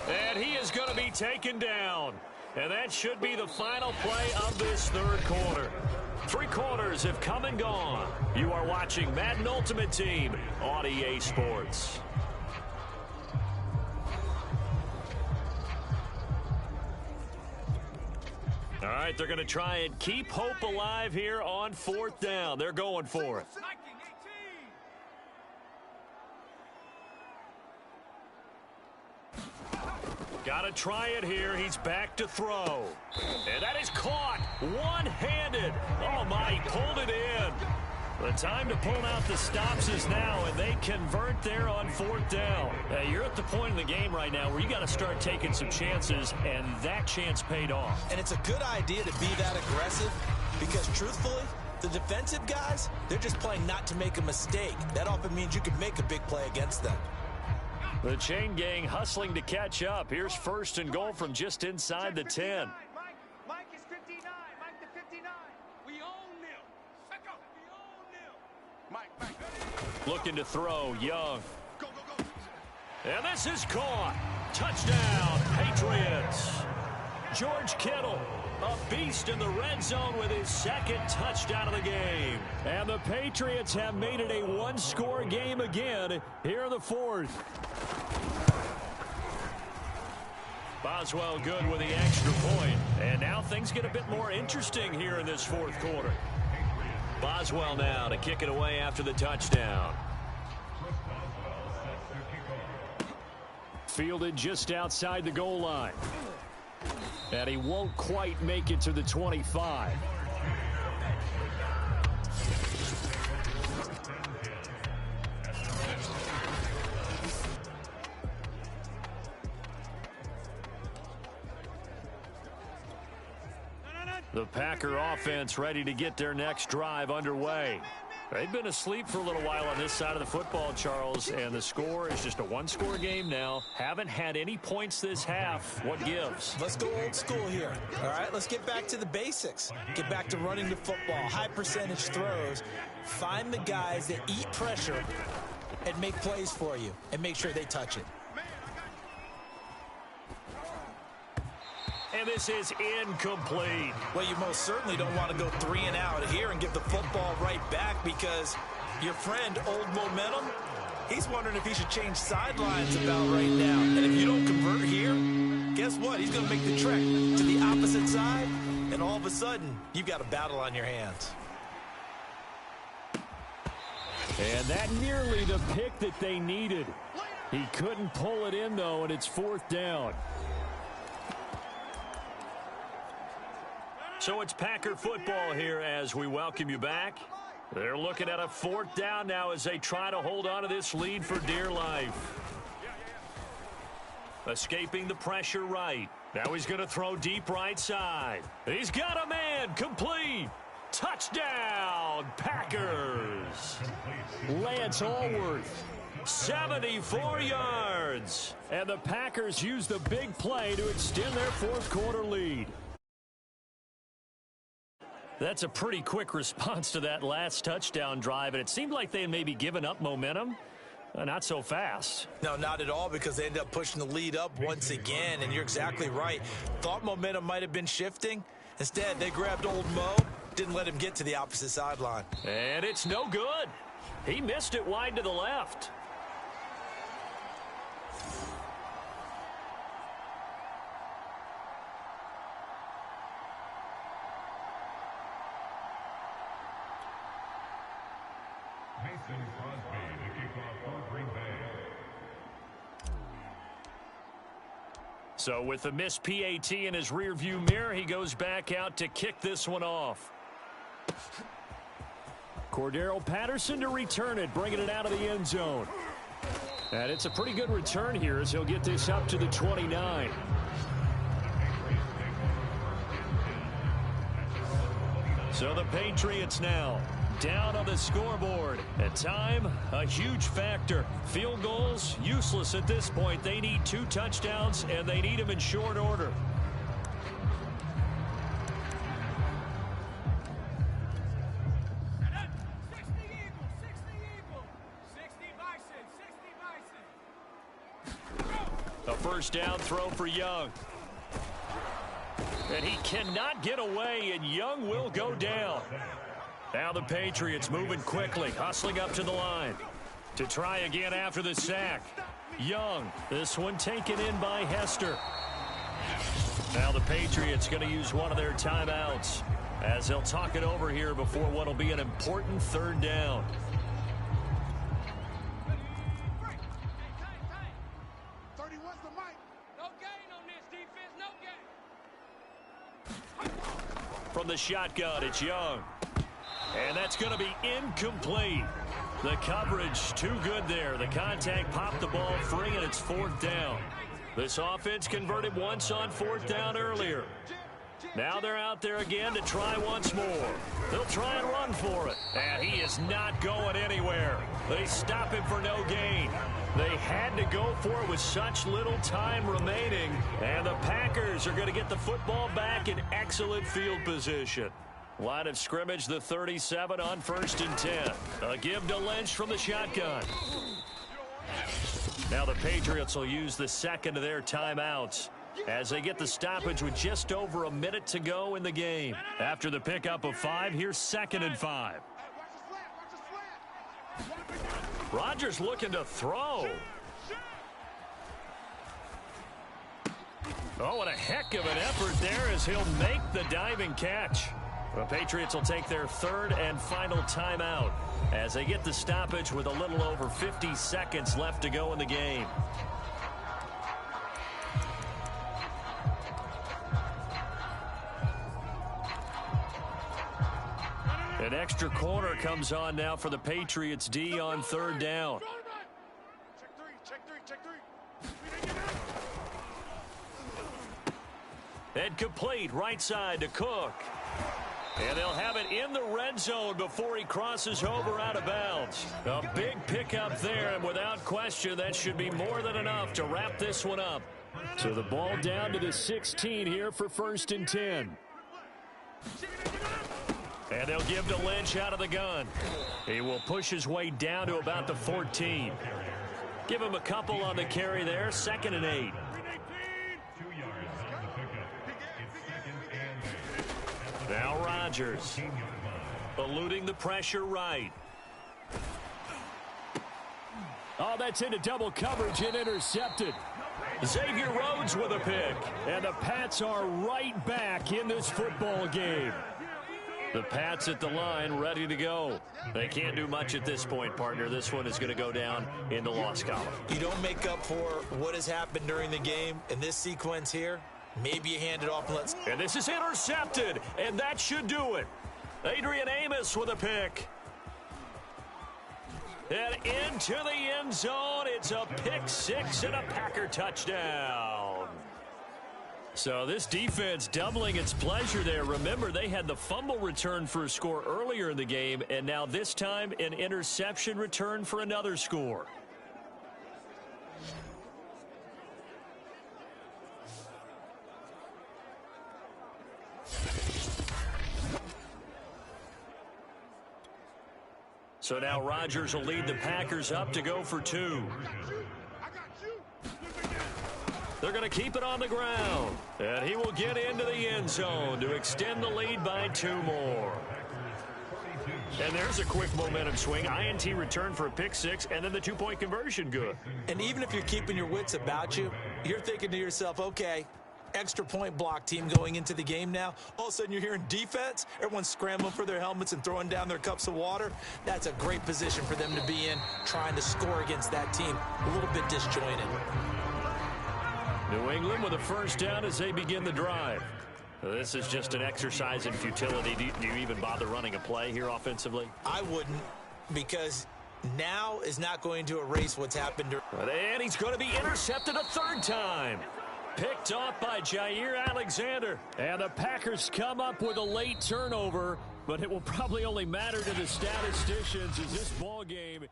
And he is going to be taken down. And that should be the final play of this 3rd quarter. 3 quarters have come and gone. You are watching Madden Ultimate Team on EA Sports. All right, they're going to try and keep hope alive here on 4th down. They're going for it. Got to try it here. He's back to throw. And that is caught one-handed. Oh, my, he pulled it in. The time to pull out the stops is now, and they convert there on 4th down. You're at the point in the game right now where you got to start taking some chances, and that chance paid off. And it's a good idea to be that aggressive because, truthfully, the defensive guys, they're just playing not to make a mistake. That often means you can make a big play against them. The chain gang hustling to catch up. Here's 1st and goal from just inside the 10. Mike is 59. Mike the 59. We own them. Second. We own them. Mike. Looking to throw. Young. Go, go, go. And this is caught. Touchdown, Patriots. George Kittle, a beast in the red zone with his 2nd touchdown of the game. And the Patriots have made it a 1-score game again here in the 4th. Boswell good with the extra point. And now things get a bit more interesting here in this 4th quarter. Boswell now to kick it away after the touchdown. Fielded just outside the goal line. And he won't quite make it to the 25. The Packer offense ready to get their next drive underway. They've been asleep for a little while on this side of the football, Charles, and the score is just a one-score game now. Haven't had any points this half. What gives? Let's go old school here. All right, let's get back to the basics. Get back to running the football, high percentage throws. Find the guys that eat pressure and make plays for you and make sure they touch it. And this is incomplete. Well, you most certainly don't want to go 3 and out here and give the football right back because your friend, Old Momentum, he's wondering if he should change sidelines about right now. And if you don't convert here, guess what? He's going to make the trek to the opposite side, and all of a sudden, you've got a battle on your hands. And that nearly the pick that they needed. He couldn't pull it in, though, and it's 4th down. So it's Packer football here as we welcome you back. They're looking at a 4th down now as they try to hold on to this lead for dear life. Escaping the pressure right. Now he's going to throw deep right side. He's got a man. Complete. Touchdown, Packers. Lance Allworth. 74 yards. And the Packers use the big play to extend their 4th quarter lead. That's a pretty quick response to that last touchdown drive, and it seemed like they had maybe given up momentum. Not so fast. No, not at all, because they ended up pushing the lead up once again, and you're exactly right. Thought momentum might have been shifting. Instead, they grabbed Old Mo, didn't let him get to the opposite sideline. And it's no good. He missed it wide to the left. So with the missed PAT in his rearview mirror, he goes back out to kick this one off. Cordero Patterson to return it, bringing it out of the end zone. And it's a pretty good return here as he'll get this up to the 29. So the Patriots now down on the scoreboard. At time, a huge factor. Field goals, useless at this point. They need 2 touchdowns, and they need them in short order. A first down throw for Young. And he cannot get away, and Young will go down. Now the Patriots moving quickly, hustling up to the line to try again after the sack. Young, this one taken in by Hester. Now the Patriots going to use one of their timeouts as they'll talk it over here before what will be an important 3rd down. From the shotgun, it's Young. And that's going to be incomplete. The coverage too good there. The contact popped the ball free, and it's 4th down. This offense converted once on 4th down earlier. Now they're out there again to try once more. They'll try and run for it. And he is not going anywhere. They stop him for no gain. They had to go for it with such little time remaining. And the Packers are going to get the football back in excellent field position. Line of scrimmage, the 37 on 1st and 10. A give to Lynch from the shotgun. Now the Patriots will use the second of their timeouts as they get the stoppage with just over a minute to go in the game. After the pickup of 5, here's 2nd and 5. Rodgers looking to throw. Oh, what a heck of an effort there as he'll make the diving catch. The Patriots will take their third and final timeout as they get the stoppage with a little over 50 seconds left to go in the game. An extra corner comes on now for the Patriots D on third down. And complete right side to Cook. And they'll have it in the red zone before he crosses over out of bounds. A big pickup there, and without question, that should be more than enough to wrap this one up. So the ball down to the 16 here for 1st and 10. And they'll give to Lynch out of the gun. He will push his way down to about the 14. Give him a couple on the carry there, 2nd and 8. Now Rodgers, eluding the pressure right. Oh, that's into double coverage and intercepted. Xavier Rhodes with a pick. And the Pats are right back in this football game. The Pats at the line, ready to go. They can't do much at this point, partner. This one is going to go down in the loss column. You don't make up for what has happened during the game in this sequence here. Maybe you hand it off and let's... And this is intercepted, and that should do it. Adrian Amos with a pick. And into the end zone. It's a pick six and a Packer touchdown. So this defense doubling its pleasure there. Remember, they had the fumble return for a score earlier in the game, and now this time an interception return for another score. So now Rodgers will lead the Packers up to go for 2. They're going to keep it on the ground. And he will get into the end zone to extend the lead by 2 more. And there's a quick momentum swing. INT return for a pick six, and then the 2-point conversion good. And even if you're keeping your wits about you, you're thinking to yourself, okay, extra point block team going into the game now. All of a sudden you're hearing defense. Everyone's scrambling for their helmets and throwing down their cups of water. That's a great position for them to be in, trying to score against that team. A little bit disjointed. New England with a first down as they begin the drive. This is just an exercise in futility. Do you even bother running a play here offensively? I wouldn't, because now is not going to erase what's happened. And he's going to be intercepted a 3rd time. Picked off by Jair Alexander. And the Packers come up with a late turnover, but it will probably only matter to the statisticians as this ball game.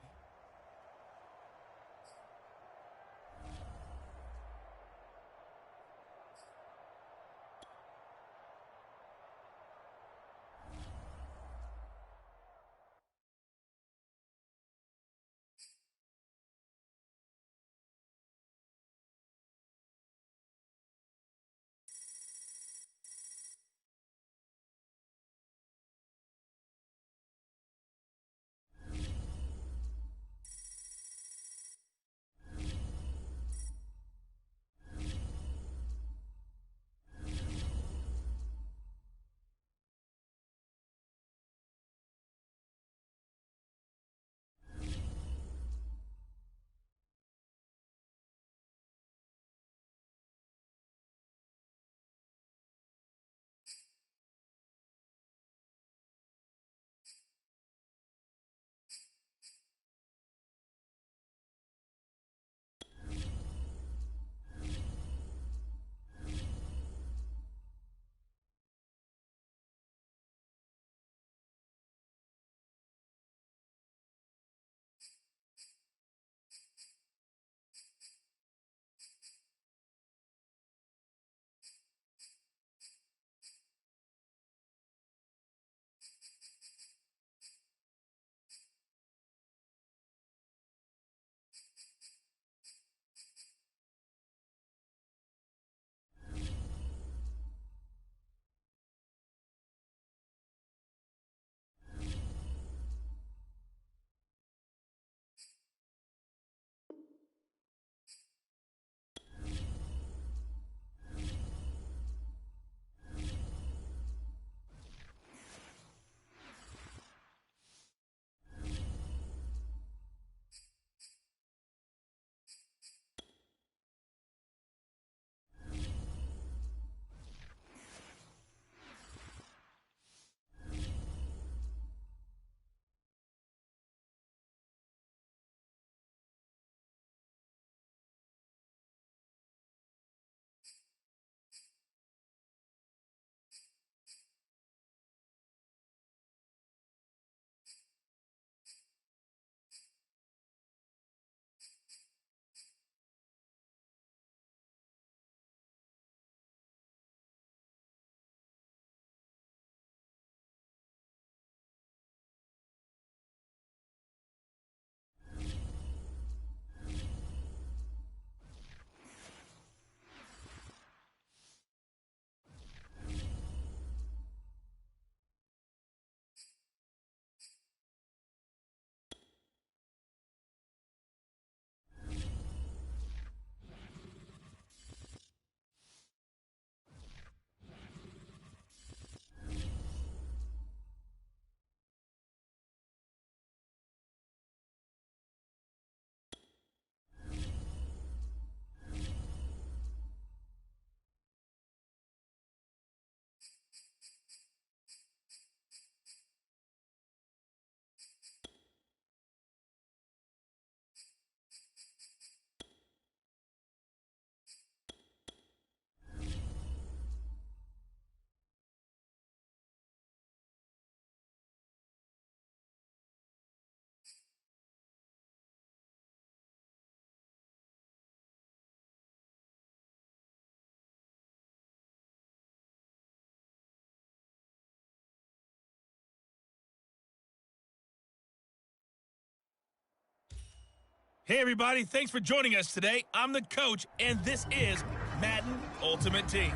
Hey, everybody. Thanks for joining us today. I'm the coach, and this is Madden Ultimate Team.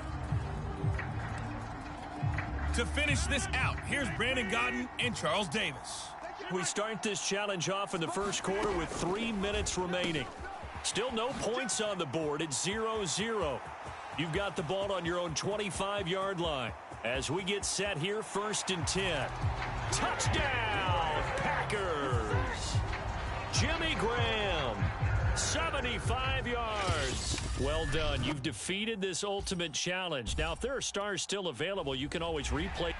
To finish this out, here's Brandon Godden and Charles Davis. We start this challenge off in the first quarter with 3 minutes remaining. Still no points on the board. It's 0-0. You've got the ball on your own 25-yard line. As we get set here, 1st and 10. Touchdown, Packers! Jimmy Graham, 75 yards. Well done. You've defeated this ultimate challenge. Now, if there are stars still available, you can always replay.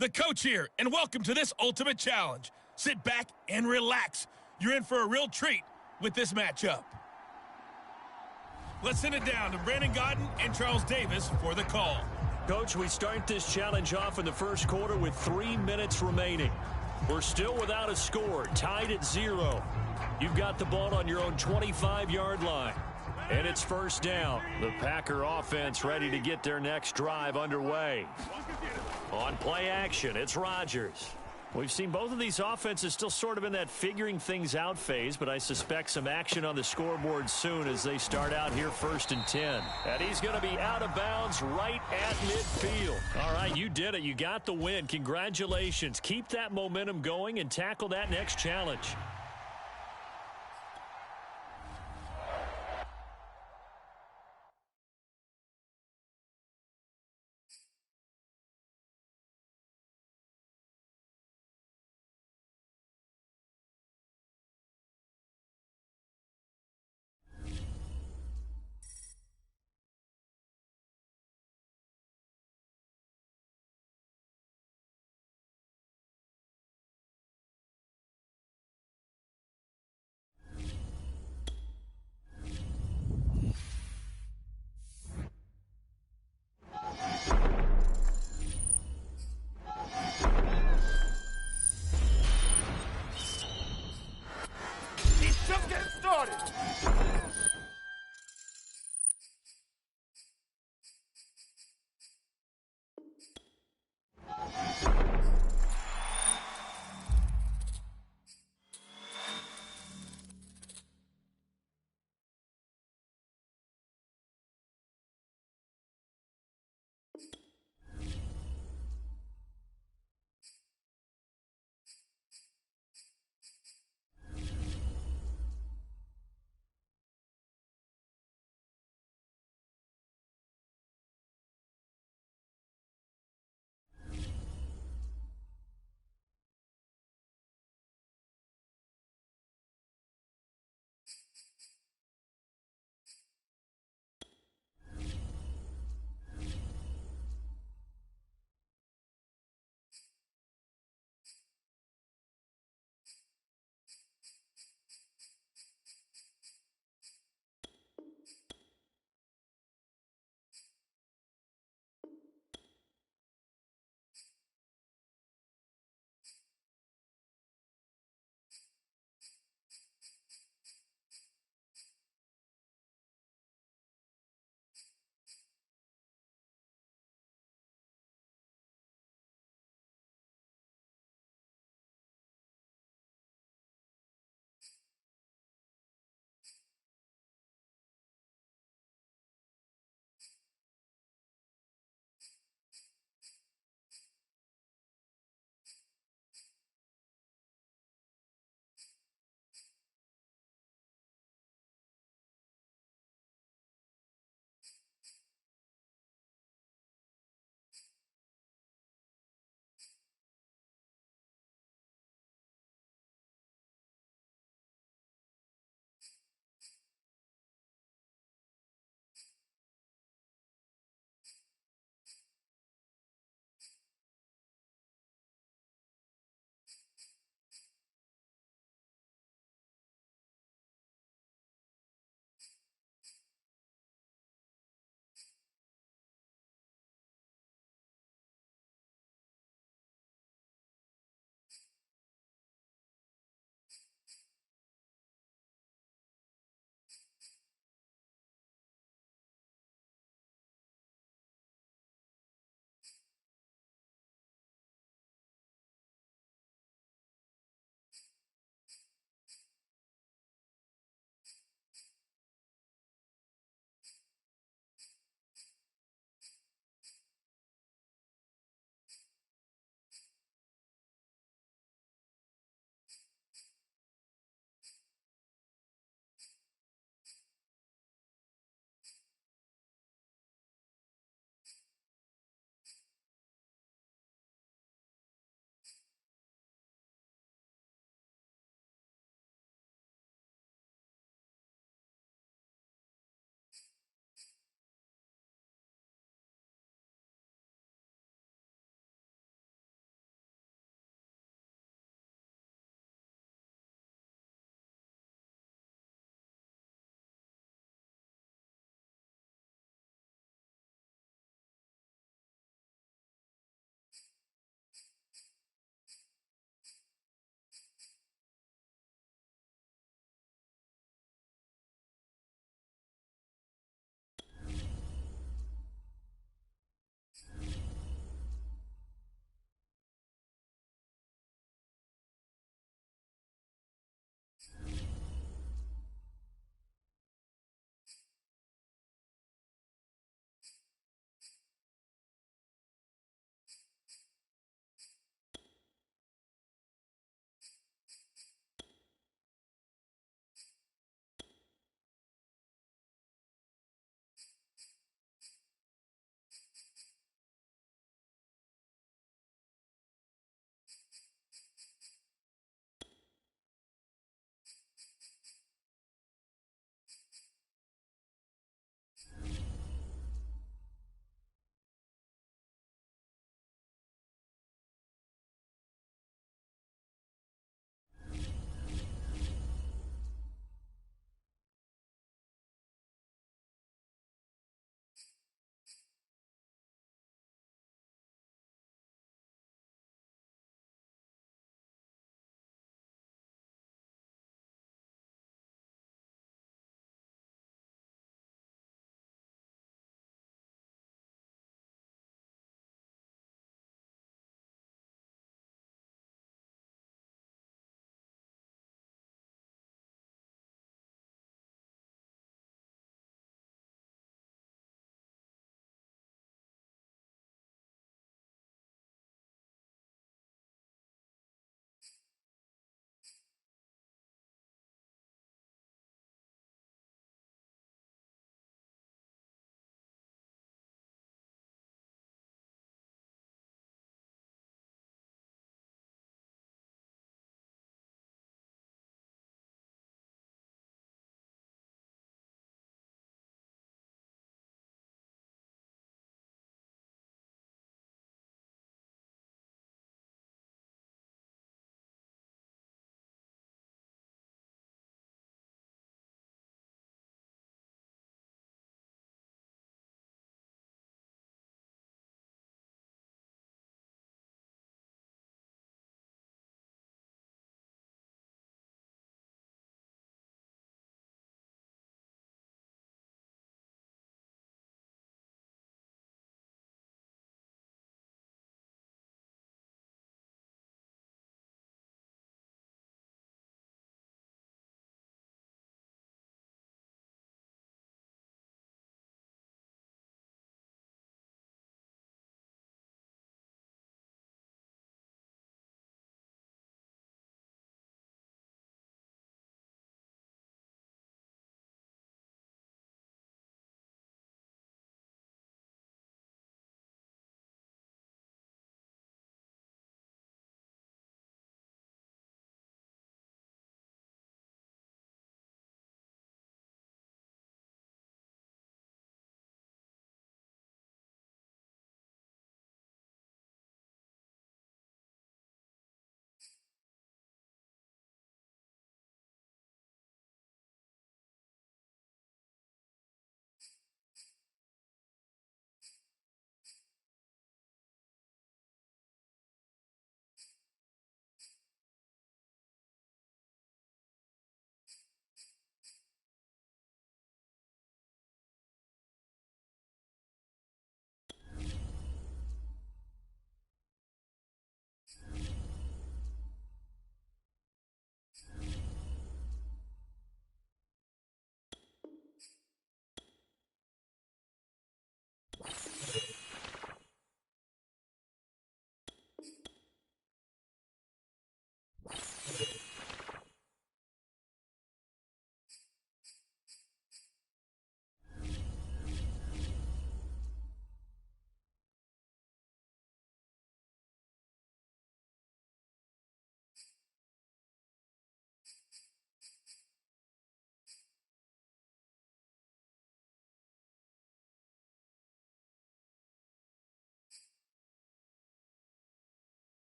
The coach here, and welcome to this ultimate challenge. Sit back and relax. You're in for a real treat with this matchup. Let's send it down to Brandon Godden and Charles Davis for the call. Coach, we start this challenge off in the first quarter with 3 minutes remaining. We're still without a score, tied at 0. You've got the ball on your own 25-yard line. And it's first down. The Packer offense ready to get their next drive underway. On play action, it's Rodgers. We've seen both of these offenses still sort of in that figuring things out phase, but I suspect some action on the scoreboard soon as they start out here 1st and 10. And he's going to be out of bounds right at midfield. All right, you did it. You got the win. Congratulations. Keep that momentum going and tackle that next challenge.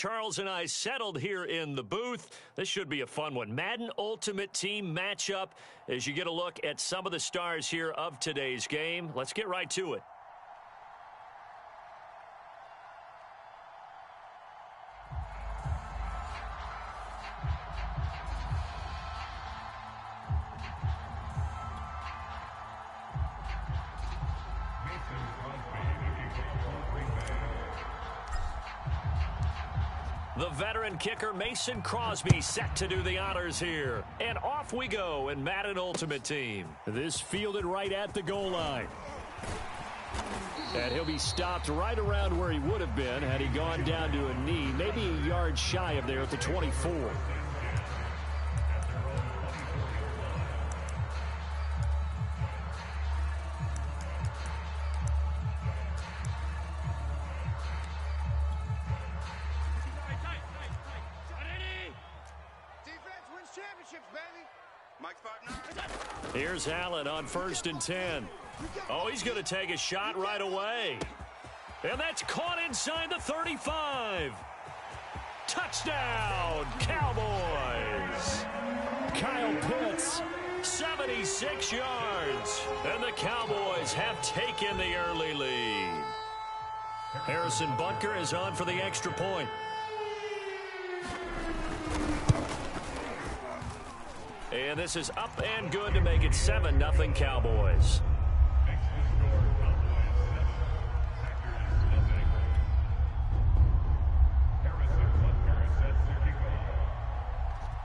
Charles and I settled here in the booth. This should be a fun one. Madden Ultimate Team matchup as you get a look at some of the stars here of today's game. Let's get right to it. The veteran kicker Mason Crosby set to do the honors here. And off we go in Madden Ultimate Team. This fielded right at the goal line. And he'll be stopped right around where he would have been had he gone down to a knee, maybe a yard shy of there at the 24. Here's Allen on 1st and 10. Oh, he's going to take a shot right away. And that's caught inside the 35. Touchdown, Cowboys. Kyle Pitts. 76 yards. And the Cowboys have taken the early lead. Harrison Butker is on for the extra point. And this is up and good to make it 7-0 Cowboys.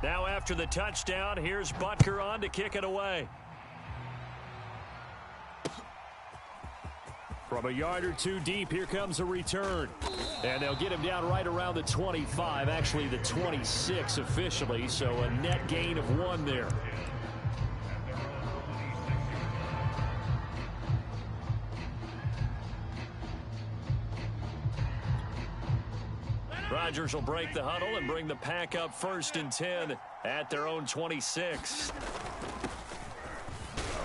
Now after the touchdown, here's Butker on to kick it away. From a yard or two deep, here comes a return. And they'll get him down right around the 25, actually the 26 officially, so a net gain of 1 there. Rodgers will break the huddle and bring the pack up 1st and 10 at their own 26.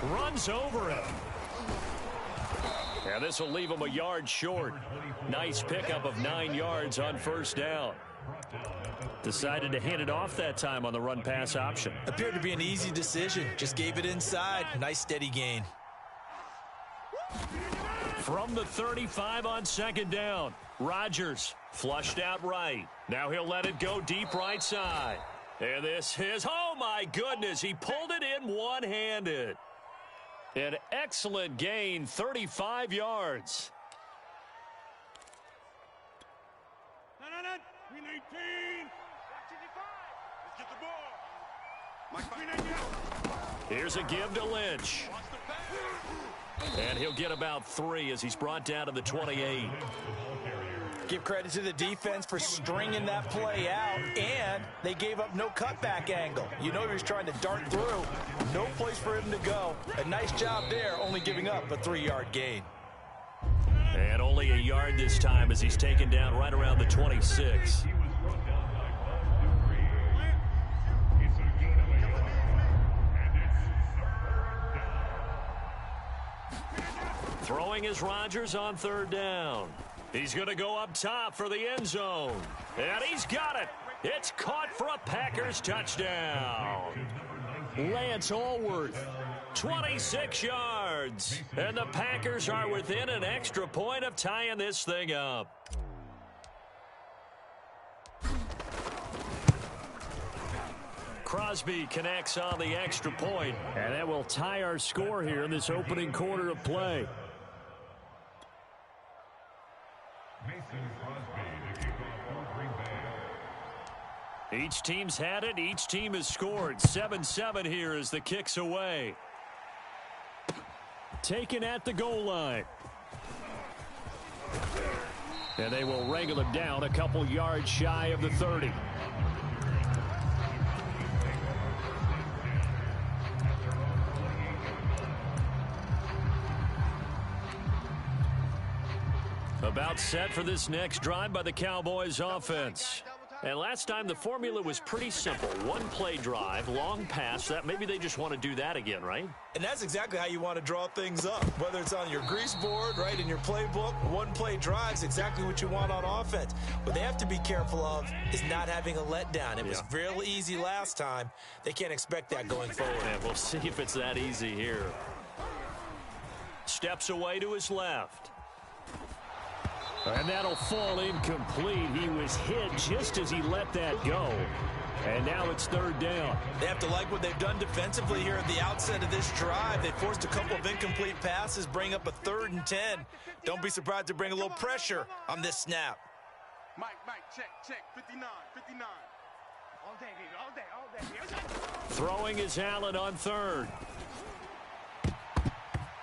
Runs over him. And this will leave him a yard short. Nice pickup of 9 yards on 1st down. Decided to hand it off that time on the run-pass option. Appeared to be an easy decision. Just gave it inside. Nice steady gain. From the 35 on 2nd down. Rodgers flushed out right. Now he'll let it go deep right side. And this is, oh my goodness, he pulled it in one-handed. An excellent gain, 35 yards. Here's a give to Lynch. And he'll get about 3 as he's brought down to the 28. Give credit to the defense for stringing that play out, and they gave up no cutback angle. You know he was trying to dart through. No place for him to go. A nice job there, only giving up a 3-yard gain. And only a yard this time as he's taken down right around the 26. Throwing is Rodgers on 3rd down. He's going to go up top for the end zone. And he's got it. It's caught for a Packers touchdown. Lance Allworth, 26 yards. And the Packers are within an extra point of tying this thing up. Crosby connects on the extra point. And that will tie our score here in this opening quarter of play. Each team's had it. Each team has scored. 7-7 here as the kick's away. Taken at the goal line. And they will wrangle him down a couple yards shy of the 30. About set for this next drive by the Cowboys offense. And last time the formula was pretty simple. One play drive, long pass. That maybe they just want to do that again, right? And that's exactly how you want to draw things up. Whether it's on your grease board, right, in your playbook, one play drive is exactly what you want on offense. What they have to be careful of is not having a letdown. It was real easy last time. They can't expect that going forward. And we'll see if it's that easy here. Steps away to his left. And that'll fall incomplete. He was hit just as he let that go. And now it's third down. They have to like what they've done defensively here at the outset of this drive. They forced a couple of incomplete passes, bring up a 3rd and 10. Don't be surprised to bring a little pressure on this snap. Mike, check, 59. All day, baby, all day. Throwing is Allen on 3rd.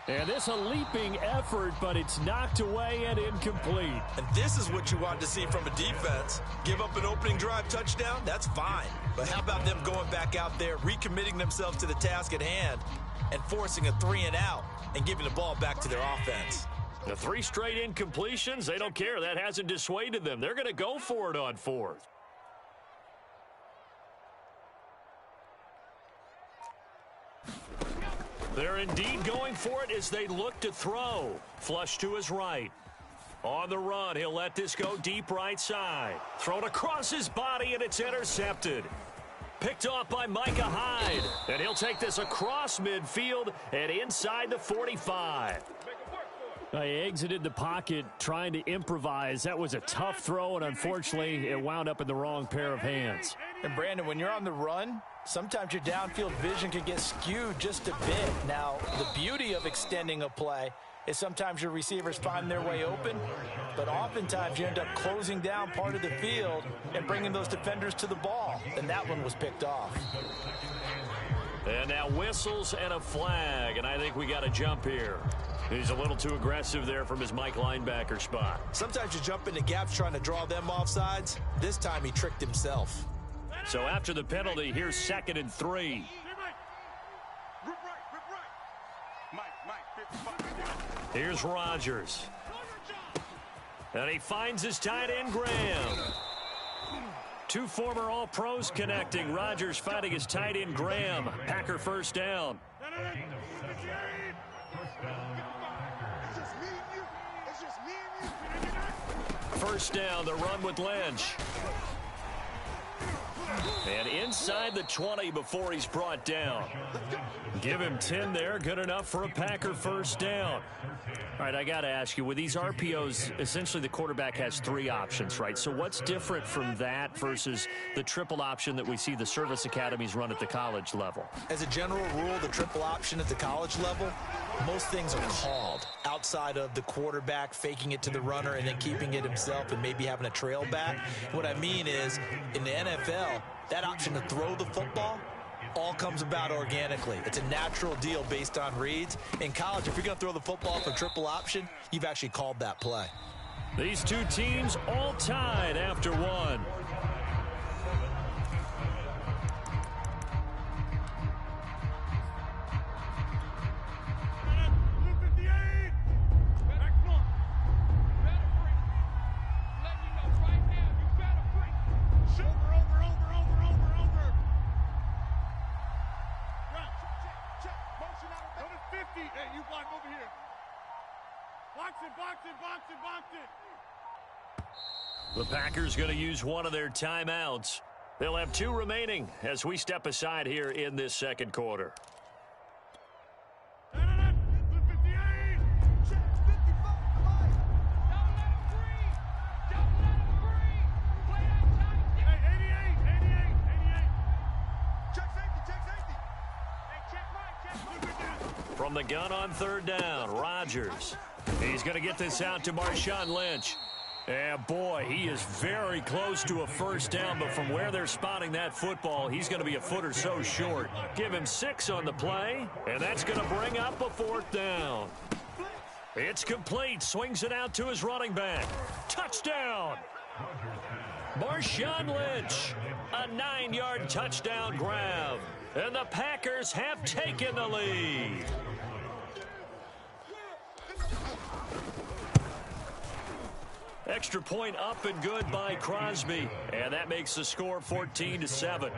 And this a leaping effort, but it's knocked away and incomplete. And this is what you want to see from a defense. Give up an opening drive touchdown, that's fine. But how about them going back out there, recommitting themselves to the task at hand, and forcing a 3-and-out and giving the ball back to their offense? The 3 straight incompletions, they don't care. That hasn't dissuaded them. They're going to go for it on 4th. They're indeed going for it as they look to throw. Flush to his right. On the run, he'll let this go deep right side. Thrown across his body, and it's intercepted. Picked off by Micah Hyde. And he'll take this across midfield and inside the 45. He exited the pocket trying to improvise. That was a tough throw, and unfortunately, it wound up in the wrong pair of hands. And, Brandon, when you're on the run, sometimes your downfield vision can get skewed just a bit. Now, the beauty of extending a play is sometimes your receivers find their way open, but oftentimes you end up closing down part of the field and bringing those defenders to the ball. And that one was picked off. And now whistles and a flag, and I think we got a jump here. He's a little too aggressive there from his Mike linebacker spot. Sometimes you jump into gaps trying to draw them off sides. This time he tricked himself. So after the penalty, here's 2nd and 3. Rip right. Mike, 55. Here's Rodgers. And he finds his tight end, Graham. 2 former All-Pros connecting. Rodgers fighting his tight end, Graham. Packer first down. First down, the run with Lynch. And inside the 20 before he's brought down. Give him 10 there. Good enough for a Packer first down. All right, I got to ask you, with these RPOs, essentially the quarterback has 3 options, right? So what's different from that versus the triple option that we see the service academies run at the college level? As a general rule, the triple option at the college level, most things are called outside of the quarterback faking it to the runner and then keeping it himself and maybe having a trail back. What I mean is, in the NFL, that option to throw the football all comes about organically. It's a natural deal based on reads. In college, if you're going to throw the football for triple option, you've actually called that play. These 2 teams all tied after 1. The Packers going to use one of their timeouts. They'll have 2 remaining as we step aside here in this 2nd quarter. From the gun on 3rd down, Rodgers. He's going to get this out to Marshawn Lynch. And boy, he is very close to a first down, but from where they're spotting that football, he's going to be a foot or so short. Give him 6 on the play, and that's going to bring up a 4th down. It's complete. Swings it out to his running back. Touchdown! Marshawn Lynch, a 9-yard touchdown grab. And the Packers have taken the lead. Extra point up and good by Crosby. And that makes the score 14-7.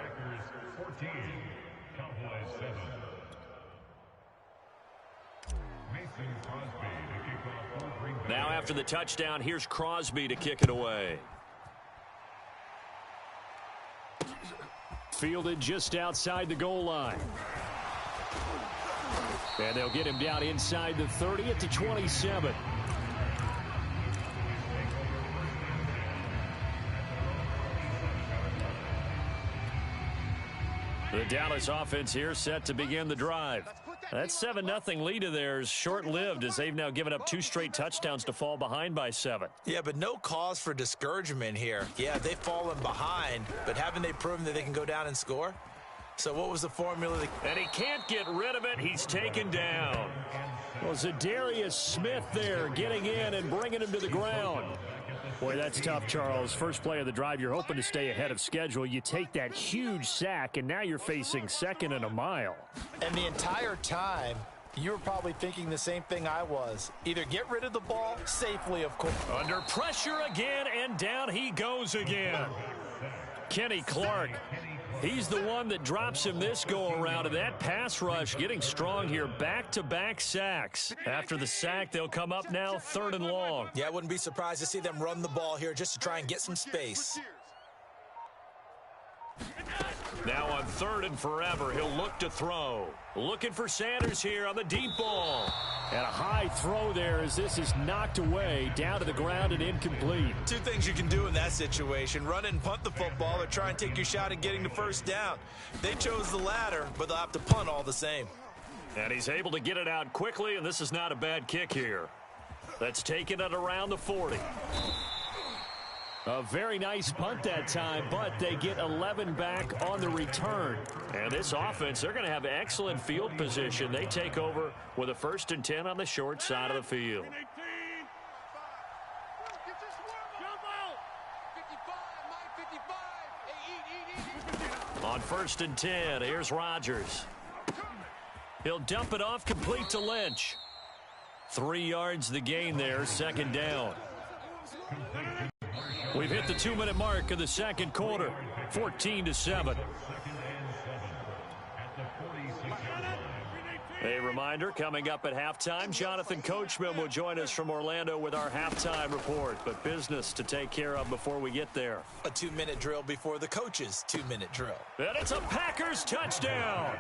Now after the touchdown, here's Crosby to kick it away. Fielded just outside the goal line. And they'll get him down inside the 30 at the 27. The Dallas offense here set to begin the drive. That 7-0 lead of theirs short-lived as they've now given up 2 straight touchdowns to fall behind by 7. Yeah, but no cause for discouragement here. Yeah, they've fallen behind, but haven't they proven that they can go down and score? So what was the formula? And he can't get rid of it. He's taken down. Well, Zadarius Smith there getting in and bringing him to the ground. Boy, that's tough, Charles. First play of the drive, you're hoping to stay ahead of schedule. You take that huge sack, and now you're facing 2nd and a mile. And the entire time, you were probably thinking the same thing I was. Either get rid of the ball safely, of course. Under pressure again, and down he goes again. Kenny Clark. He's the one that drops him this go-around, and that pass rush getting strong here. Back-to-back sacks. After the sack, they'll come up now 3rd and long. Yeah, I wouldn't be surprised to see them run the ball here just to try and get some space. Now on 3rd and forever, he'll look to throw. Looking for Sanders here on the deep ball. And a high throw there as this is knocked away, down to the ground and incomplete. 2 things you can do in that situation: run and punt the football, or try and take your shot at getting the first down. They chose the latter, but they'll have to punt all the same. And he's able to get it out quickly, and this is not a bad kick here. That's taken it around the 40. A very nice punt that time, but they get 11 back on the return. And this offense, they're going to have excellent field position. They take over with a 1st and 10 on the short side of the field. On 1st and 10, here's Rodgers. He'll dump it off complete to Lynch. 3 yards the gain there, 2nd down. We've hit the 2-minute mark of the 2nd quarter, 14-7. A reminder, coming up at halftime, Jonathan Coachman will join us from Orlando with our halftime report, but business to take care of before we get there. A 2-minute drill before the coach's 2-minute drill. And it's a Packers touchdown.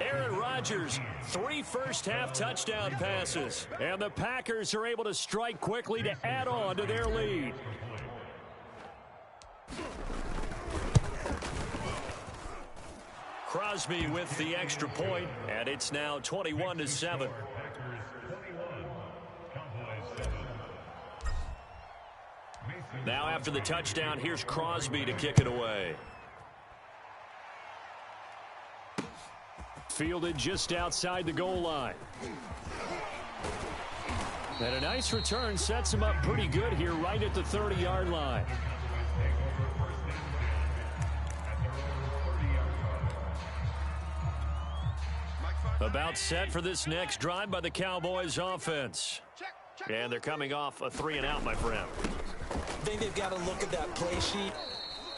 Aaron Rodgers, 3 first-half touchdown passes. And the Packers are able to strike quickly to add on to their lead. Crosby with the extra point, and it's now 21-7. Now after the touchdown, here's Crosby to kick it away. Fielded just outside the goal line. And a nice return sets him up pretty good here right at the 30-yard line. About set for this next drive by the Cowboys offense. And they're coming off a 3-and-out, my friend. I think they've got to look at that play sheet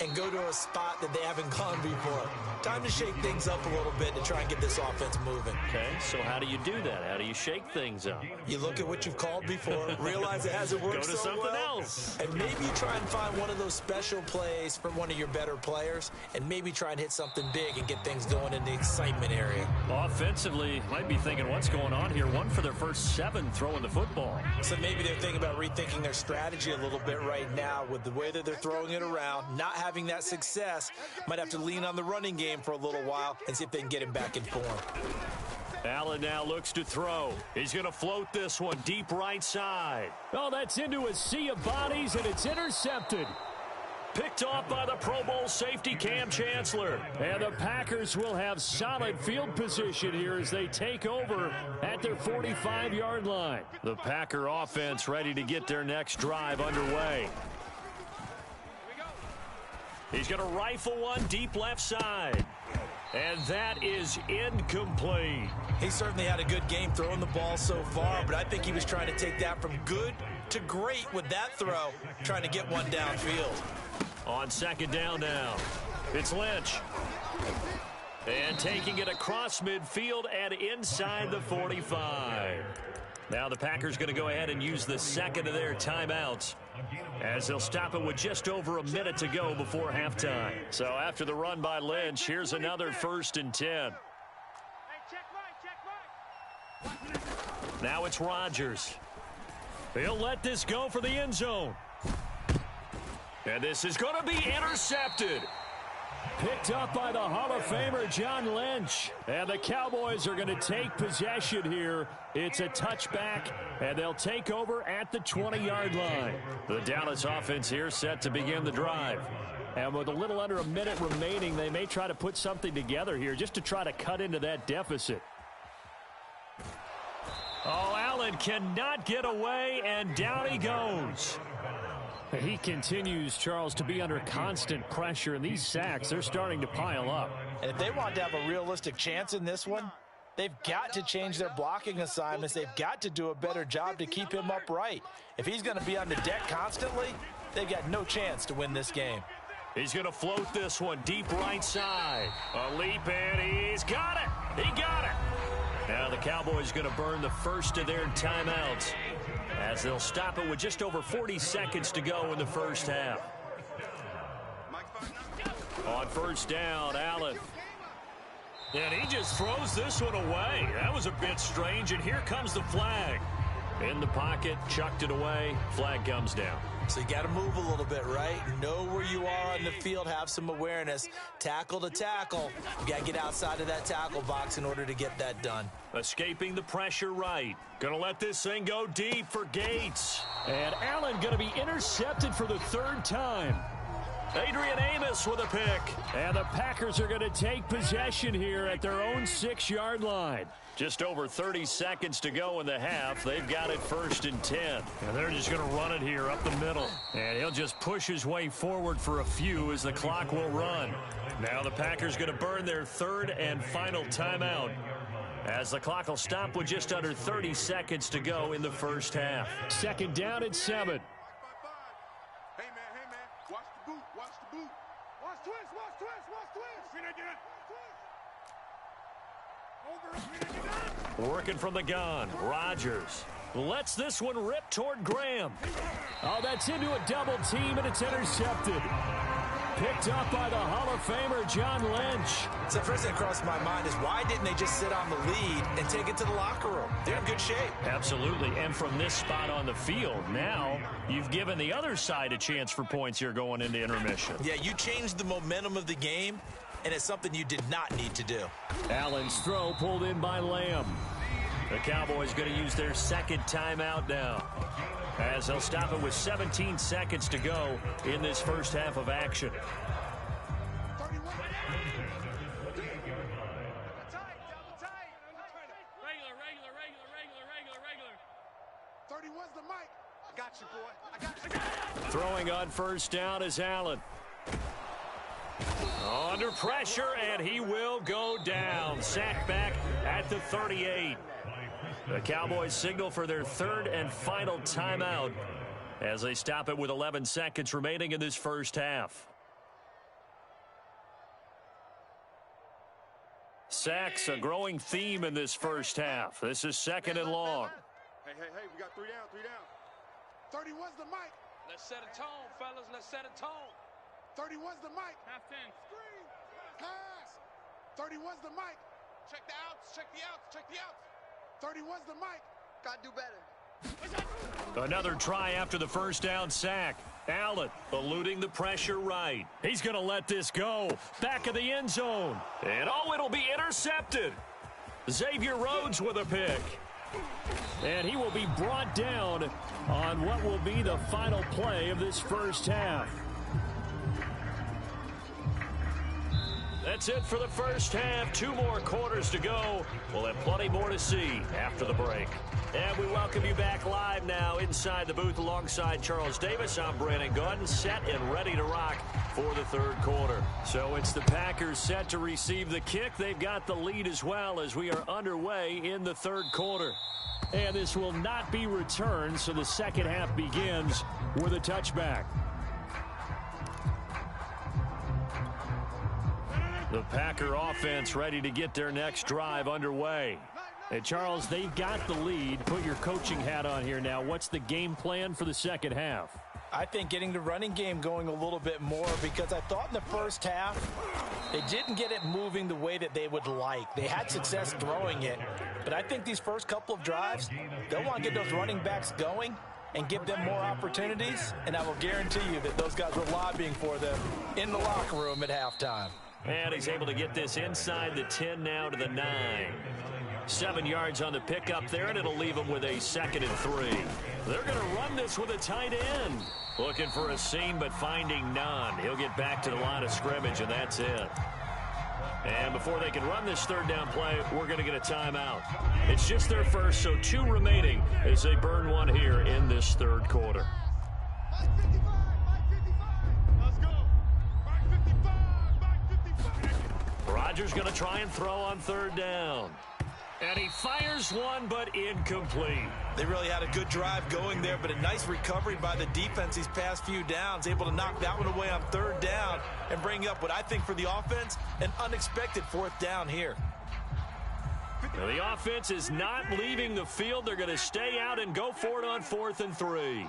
and go to a spot that they haven't gone before. Time to shake things up a little bit to try and get this offense moving. Okay, so how do you do that? How do you shake things up? You look at what you've called before, realize it hasn't worked so well. Go to something else. And maybe you try and find one of those special plays from one of your better players, and maybe try and hit something big and get things going in the excitement area. Offensively, might be thinking, what's going on here? 1 for their first 7 throwing the football. So maybe they're thinking about rethinking their strategy a little bit right now with the way that they're throwing it around, not having that success. Might have to lean on the running game for a little while and see if they can get him back in form. Allen now looks to throw. He's going to float this one deep right side. Oh, that's into a sea of bodies, and it's intercepted. Picked off by the Pro Bowl safety Cam Chancellor. And the Packers will have solid field position here as they take over at their 45-yard line. The Packer offense ready to get their next drive underway. He's going to rifle one deep left side. And that is incomplete. He certainly had a good game throwing the ball so far, but I think he was trying to take that from good to great with that throw, trying to get one downfield. On second down now, it's Lynch. And taking it across midfield and inside the 45. Now the Packers going to go ahead and use the second of their timeouts, as they'll stop it with just over a minute to go before halftime. So after the run by Lynch, here's another 1st and 10. Now it's Rodgers. He'll let this go for the end zone. And this is going to be intercepted. Picked up by the Hall of Famer John Lynch. And the Cowboys are going to take possession here. It's a touchback, and they'll take over at the 20-yard line. The Dallas offense here set to begin the drive. And with a little under a minute remaining, they may try to put something together here just to try to cut into that deficit. Oh, Allen cannot get away, and down he goes. He continues, Charles, to be under constant pressure, and these sacks, they're starting to pile up. And if they want to have a realistic chance in this one, they've got to change their blocking assignments. They've got to do a better job to keep him upright. If he's going to be on the deck constantly, they've got no chance to win this game. He's going to float this one deep right side. A leap, and he's got it. He got it. Now the Cowboys going to burn the first of their timeouts, as they'll stop it with just over 40 seconds to go in the first half. On first down, Allen. And he just throws this one away. That was a bit strange, and here comes the flag. In the pocket, chucked it away, flag comes down. So you got to move a little bit, right? Know where you are on the field, have some awareness. Tackle to tackle. You got to get outside of that tackle box in order to get that done. Escaping the pressure right. Going to let this thing go deep for Gates. And Allen going to be intercepted for the 3rd time. Adrian Amos with a pick. And the Packers are going to take possession here at their own 6-yard line. Just over 30 seconds to go in the half. They've got it 1st and 10. And they're just going to run it here up the middle. And he'll just push his way forward for a few as the clock will run. Now the Packers going to burn their 3rd and final timeout, as the clock will stop with just under 30 seconds to go in the first half. 2nd down and 7. Hey, man. Watch the boot. Watch twist. Working from the gun, Rodgers lets this one rip toward Graham. Oh, that's into a double team, and it's intercepted. Picked up by the Hall of Famer John Lynch. So first thing that crossed my mind is, why didn't they just sit on the lead and take it to the locker room? They're in good shape. Absolutely, and from this spot on the field, now you've given the other side a chance for points here going into intermission. Yeah, you changed the momentum of the game, and it's something you did not need to do. Allen's throw pulled in by Lamb. The Cowboys going to use their 2nd timeout now, as they'll stop it with 17 seconds to go in this first half of action. 31's the mic. I got you, boy. I got you. Throwing on first down is Allen. Under pressure, and he will go down. Sacked back at the 38. The Cowboys signal for their 3rd and final timeout, as they stop it with 11 seconds remaining in this first half. Sacks, a growing theme in this first half. This is 2nd and long. Hey, we got 3 down. 31's the mic. Let's set a tone, fellas. Let's set a tone. 31's the mic. Half 10. Screen. Pass. 31's the mic. Check the outs. Check the outs. Check the outs. 31's the mic. Gotta do better. Another try after the first down sack. Allen eluding the pressure right. He's going to let this go. Back of the end zone. And it'll be intercepted. Xavier Rhodes with a pick. And he will be brought down on what will be the final play of this first half. That's it for the first half. 2 more quarters to go. We'll have plenty more to see after the break. And we welcome you back live now inside the booth alongside Charles Davis. I'm Brandon Gunn, set and ready to rock for the third quarter. So it's the Packers set to receive the kick. They've got the lead as well as we are underway in the third quarter. And this will not be returned, so the second half begins with a touchback. The Packer offense ready to get their next drive underway. Hey, Charles, they've got the lead. Put your coaching hat on here now. What's the game plan for the second half? I think getting the running game going a little bit more, because I thought in the first half they didn't get it moving the way that they would like. They had success throwing it, but I think these first couple of drives, they'll want to get those running backs going and give them more opportunities, and I will guarantee you that those guys were lobbying for them in the locker room at halftime. And he's able to get this inside the 10 now to the 9. 7 yards on the pickup there, and it'll leave them with a 2nd and 3. They're going to run this with a tight end. Looking for a seam, but finding none. He'll get back to the line of scrimmage, and that's it. And before they can run this third down play, we're going to get a timeout. It's just their first, so 2 remaining as they burn one here in this third quarter. Rodgers going to try and throw on third down. And he fires one, but incomplete. They really had a good drive going there, but a nice recovery by the defense these past few downs, able to knock that one away on third down and bring up what I think for the offense, an unexpected 4th down here. Now the offense is not leaving the field. They're going to stay out and go for it on 4th and 3.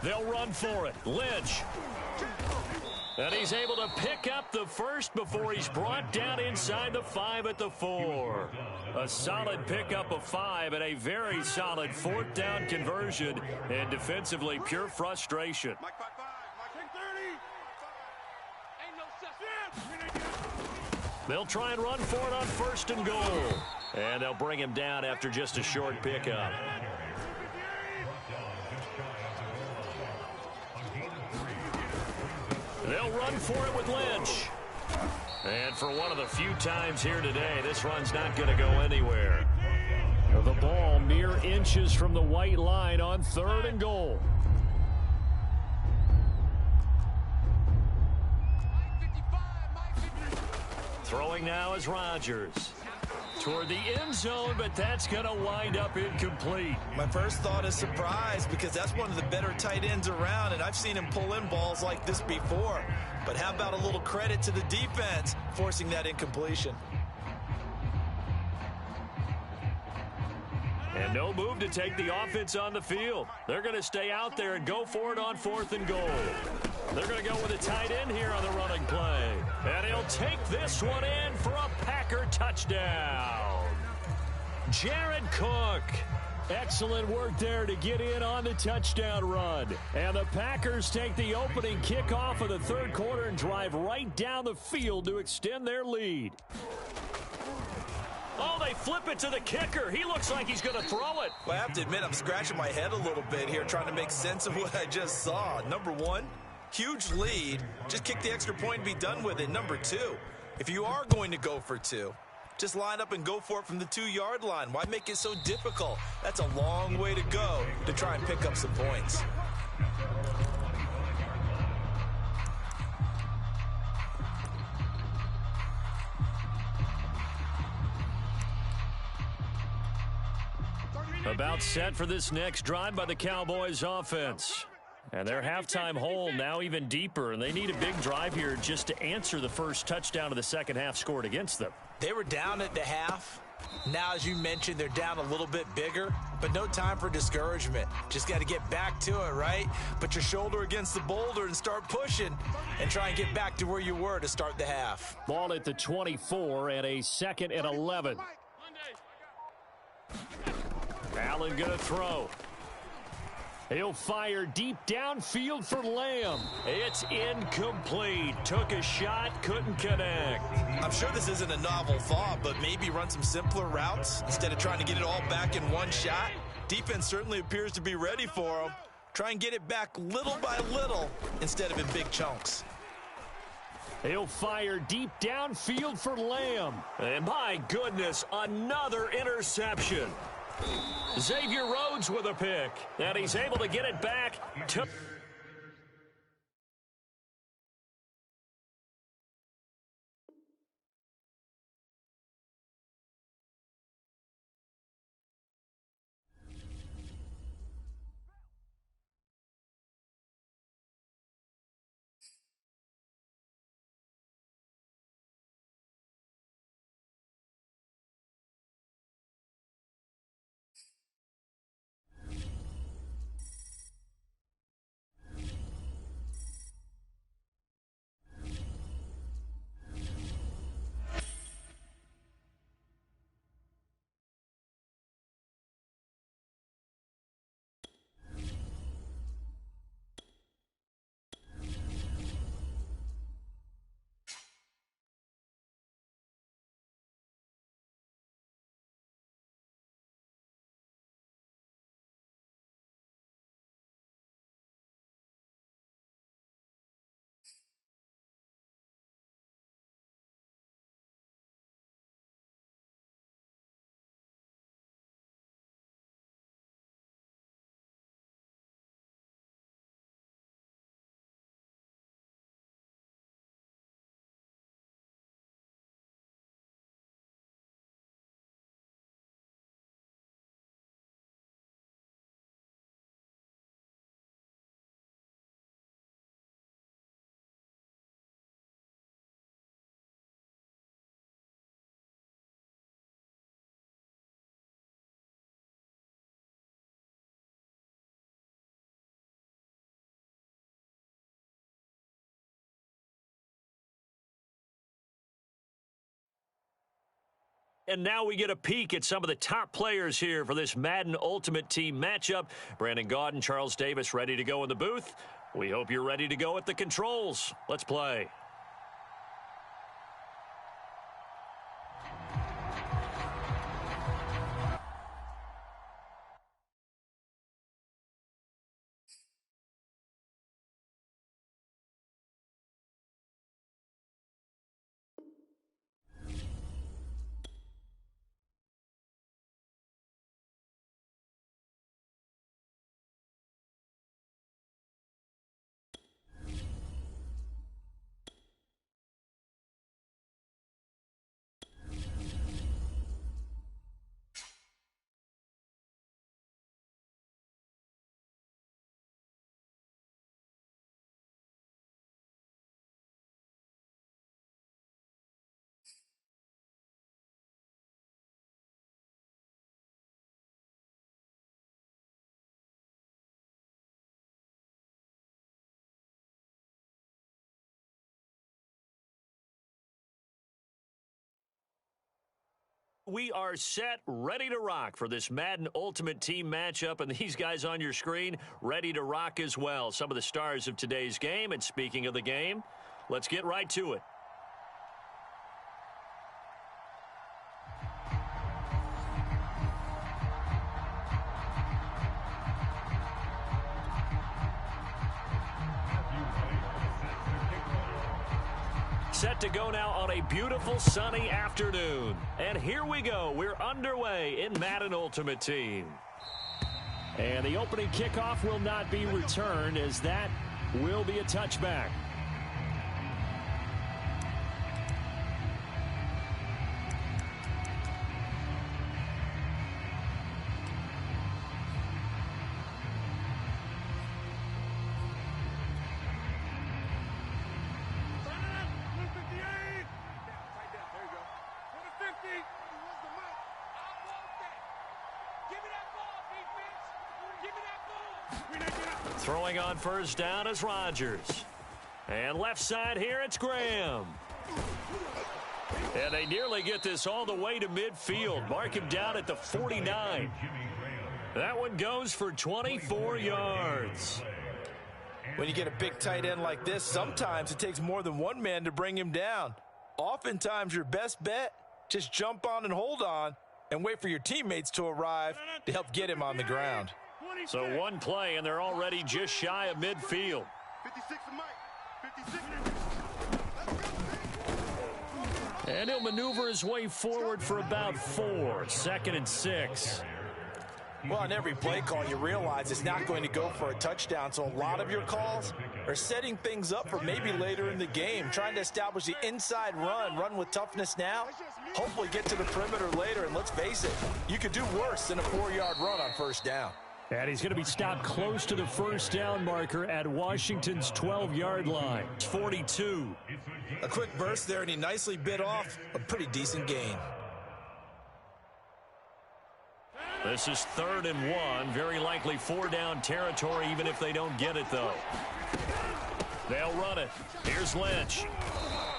They'll run for it. Lynch. And he's able to pick up the first before he's brought down inside the 5 at the 4. A solid pickup of 5 and a very solid 4th down conversion. And defensively, pure frustration. They'll try and run for it on 1st and goal. And they'll bring him down after just a short pickup. They'll run for it with Lynch. And for one of the few times here today, this run's not going to go anywhere. The ball mere inches from the white line on 3rd and goal. Throwing now is Rodgers. Toward the end zone, but that's going to wind up incomplete. My first thought is surprise, because that's one of the better tight ends around, and I've seen him pull in balls like this before. But how about a little credit to the defense forcing that incompletion? And no move to take the offense on the field. They're going to stay out there and go for it on 4th and goal. They're going to go with a tight end here on the running play. And he'll take this one in for a Packer touchdown. Jared Cook. Excellent work there to get in on the touchdown run. And the Packers take the opening kickoff of the third quarter and drive right down the field to extend their lead. Oh, they flip it to the kicker. He looks like he's going to throw it. Well, I have to admit, I'm scratching my head a little bit here trying to make sense of what I just saw. Number 1, huge lead. Just kick the extra point and be done with it. Number 2, if you are going to go for 2, just line up and go for it from the 2-yard line. Why make it so difficult? That's a long way to go to try and pick up some points. About set for this next drive by the Cowboys offense. And their halftime hole now even deeper, and they need a big drive here just to answer the first touchdown of the second half scored against them. They were down at the half. Now, as you mentioned, they're down a little bit bigger, but no time for discouragement. Just got to get back to it, right? Put your shoulder against the boulder and start pushing and try and get back to where you were to start the half. Ball at the 24 and a 2nd and 11. Allen going to throw. He'll fire deep downfield for Lamb. It's incomplete. Took a shot, couldn't connect. I'm sure this isn't a novel thought, but maybe run some simpler routes instead of trying to get it all back in one shot. Defense certainly appears to be ready for him. Try and get it back little by little instead of in big chunks. He'll fire deep downfield for Lamb. And my goodness, another interception. Xavier Rhodes with a pick. And he's able to get it back to... And now we get a peek at some of the top players here for this Madden Ultimate Team matchup. Brandon Gaudin, Charles Davis ready to go in the booth. We hope you're ready to go at the controls. Let's play. We are set, ready to rock for this Madden Ultimate Team matchup, and these guys on your screen ready to rock as well. Some of the stars of today's game, and speaking of the game, let's get right to it. Set to go now on a beautiful sunny afternoon. And here we go. We're underway in Madden Ultimate Team. And the opening kickoff will not be returned, as that will be a touchback. Throwing on first down is Rodgers. And left side here, it's Graham. And they nearly get this all the way to midfield. Mark him down at the 49. That one goes for 24 yards. When you get a big tight end like this, sometimes it takes more than one man to bring him down. Oftentimes, your best bet, just jump on and hold on and wait for your teammates to arrive to help get him on the ground. So one play, and they're already just shy of midfield. 56 to Mike. 56. And he'll maneuver his way forward for about 4. 2nd and 6. Well, on every play call, you realize it's not going to go for a touchdown, so a lot of your calls are setting things up for maybe later in the game, trying to establish the inside run with toughness now, hopefully get to the perimeter later, and let's face it, you could do worse than a 4-yard run on first down. And he's going to be stopped close to the first down marker at Washington's 12-yard line. It's 42. A quick burst there, and he nicely bit off a pretty decent gain. This is 3rd and 1. Very likely 4-down territory, even if they don't get it, though. They'll run it. Here's Lynch.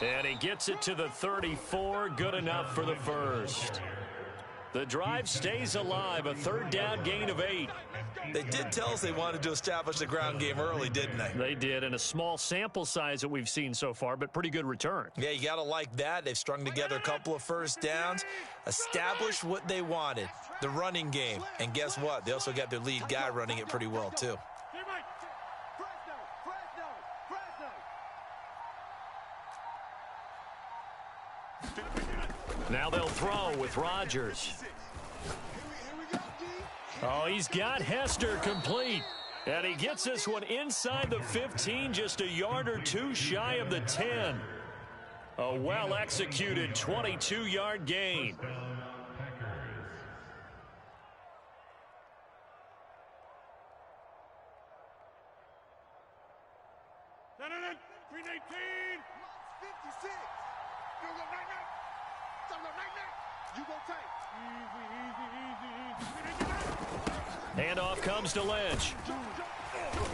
And he gets it to the 34. Good enough for the first. The drive stays alive. A 3rd down gain of 8. They did tell us they wanted to establish the ground game early, didn't they? They did, and a small sample size that we've seen so far, but pretty good return. Yeah, you got to like that. They've strung together a couple of first downs, established what they wanted, the running game. And guess what? They also got their lead guy running it pretty well, too. Now they'll throw with Rodgers. Oh, he's got Hester complete. And he gets this one inside the 15, just a yard or 2 shy of the 10. A well-executed 22-yard gain. Green 18. 56. Go right now. Go right now. You go tight. Handoff comes to Lynch.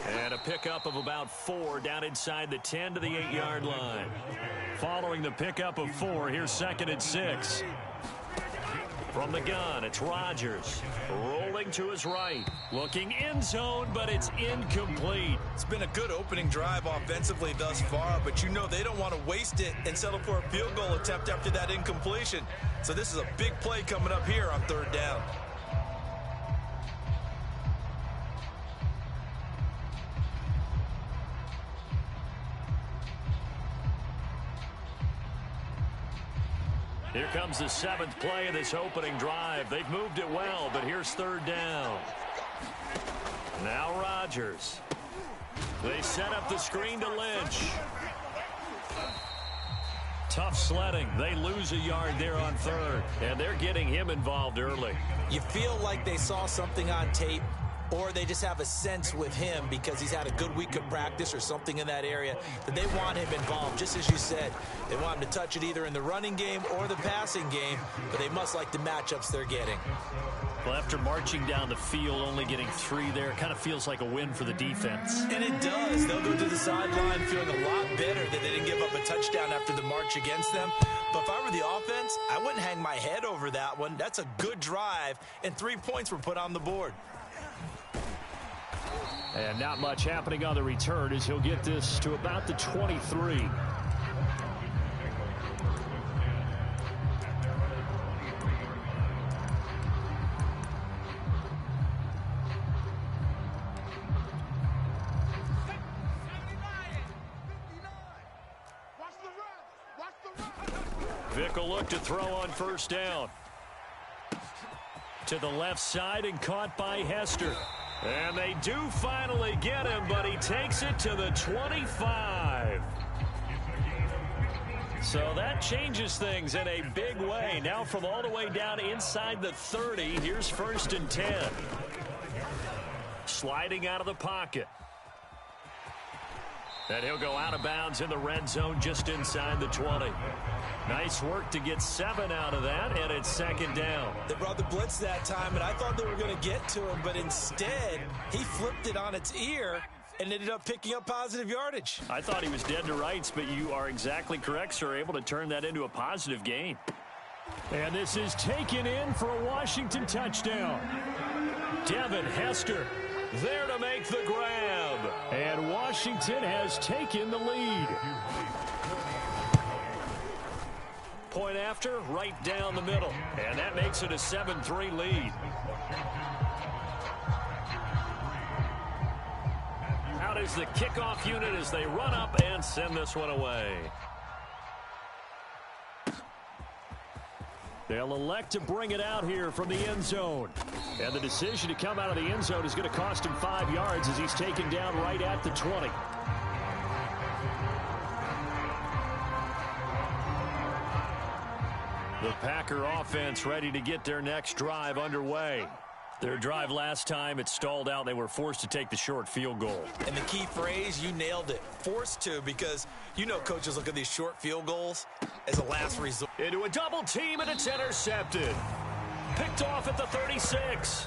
And a pickup of about 4 down inside the 10 to the 8-yard line. Following the pickup of 4, here's 2nd and 6. From the gun, it's Rodgers. Rolling to his right. Looking end zone, but it's incomplete. It's been a good opening drive offensively thus far, but you know they don't want to waste it and settle for a field goal attempt after that incompletion. So this is a big play coming up here on 3rd down. Here comes the 7th play of this opening drive. They've moved it well, but here's 3rd down. Now Rodgers. They set up the screen to Lynch. Tough sledding. They lose a yard there on 3rd, and they're getting him involved early. You feel like they saw something on tape, or they just have a sense with him because he's had a good week of practice or something in that area that they want him involved. Just as you said, they want him to touch it either in the running game or the passing game, but they must like the matchups they're getting. Well, after marching down the field, only getting 3 there, kind of feels like a win for the defense. And it does. They'll go to the sideline feeling a lot better that they didn't give up a touchdown after the march against them. But if I were the offense, I wouldn't hang my head over that one. That's a good drive, and 3 points were put on the board. And not much happening on the return as he'll get this to about the 23. Vick will look to throw on 1st down. To the left side and caught by Hester. And they do finally get him, but he takes it to the 25. So that changes things in a big way. Now from all the way down inside the 30, here's 1st and 10. Sliding out of the pocket. And he'll go out of bounds in the red zone just inside the 20. Nice work to get 7 out of that, and it's 2nd down. They brought the blitz that time, and I thought they were going to get to him, but instead, he flipped it on its ear and ended up picking up positive yardage. I thought he was dead to rights, but you are exactly correct, sir. Able to turn that into a positive gain. And this is taken in for a Washington touchdown. Devin Hester there to make the grab. And Washington has taken the lead. Point after, right down the middle. And that makes it a 7-3 lead. Out is the kickoff unit as they run up and send this one away. They'll elect to bring it out here from the end zone. And the decision to come out of the end zone is going to cost him 5 yards as he's taken down right at the 20. The Packer offense ready to get their next drive underway. Their drive last time, it stalled out. They were forced to take the short field goal. And the key phrase, you nailed it. Forced to, because you know coaches look at these short field goals as a last resort. Into a double team, and it's intercepted. Picked off at the 36.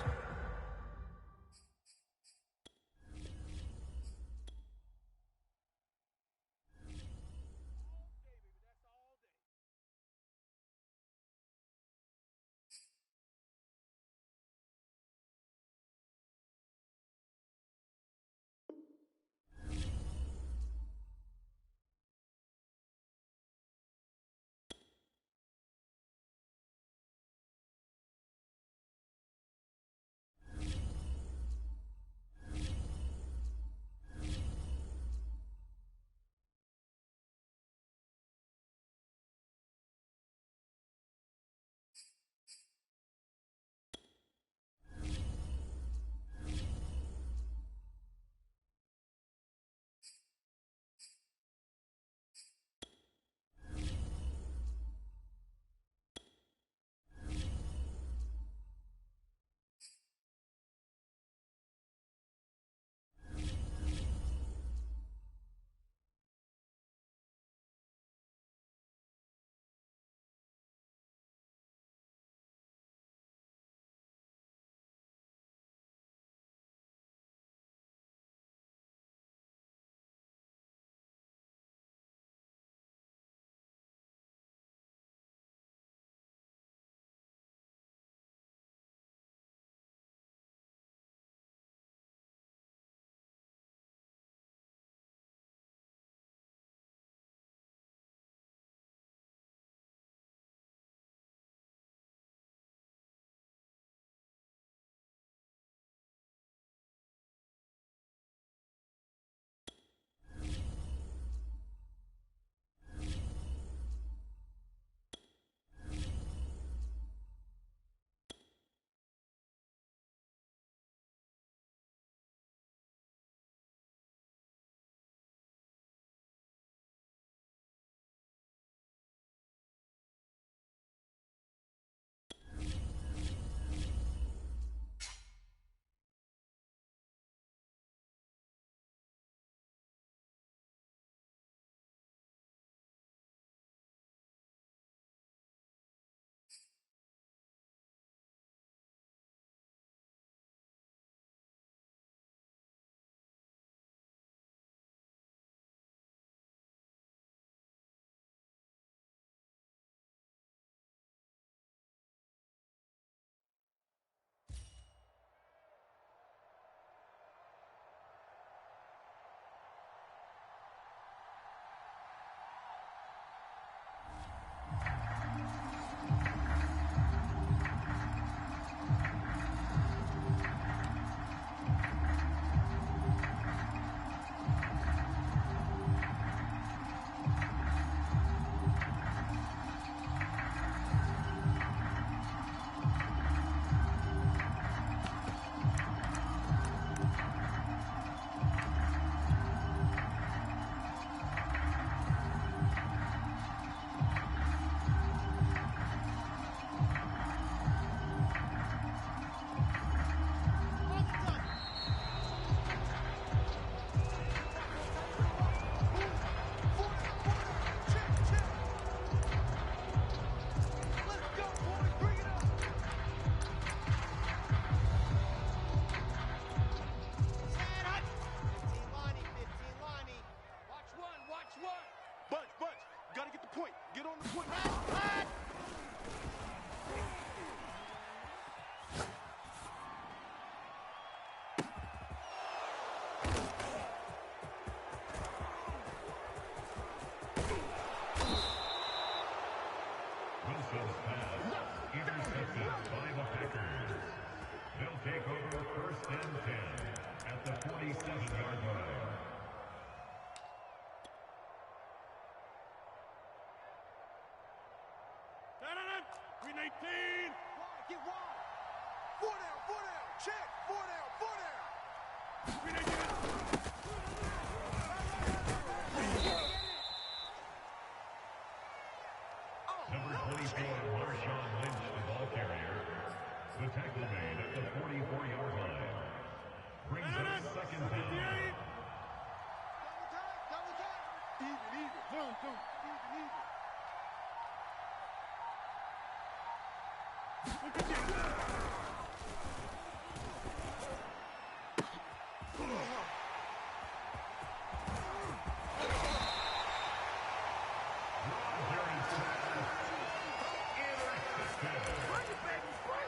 319. Get wide. 4 down, 4 down. Check. 4 down, 4 down. 319. Number 24, Marshawn Lynch, the ball carrier. The tackle made at the 44-yard line. Brings up second down. Double time. Even. Even. Look at you.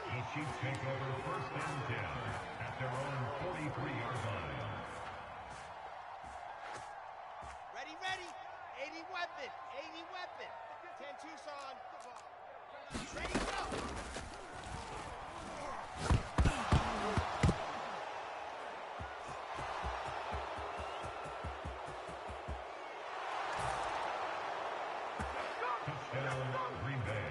The Chiefs take over first and 10 at their own 43-yard line. Ready. 80 weapon. 10 Tucson. Ready, go. Touchdown, Green Bay.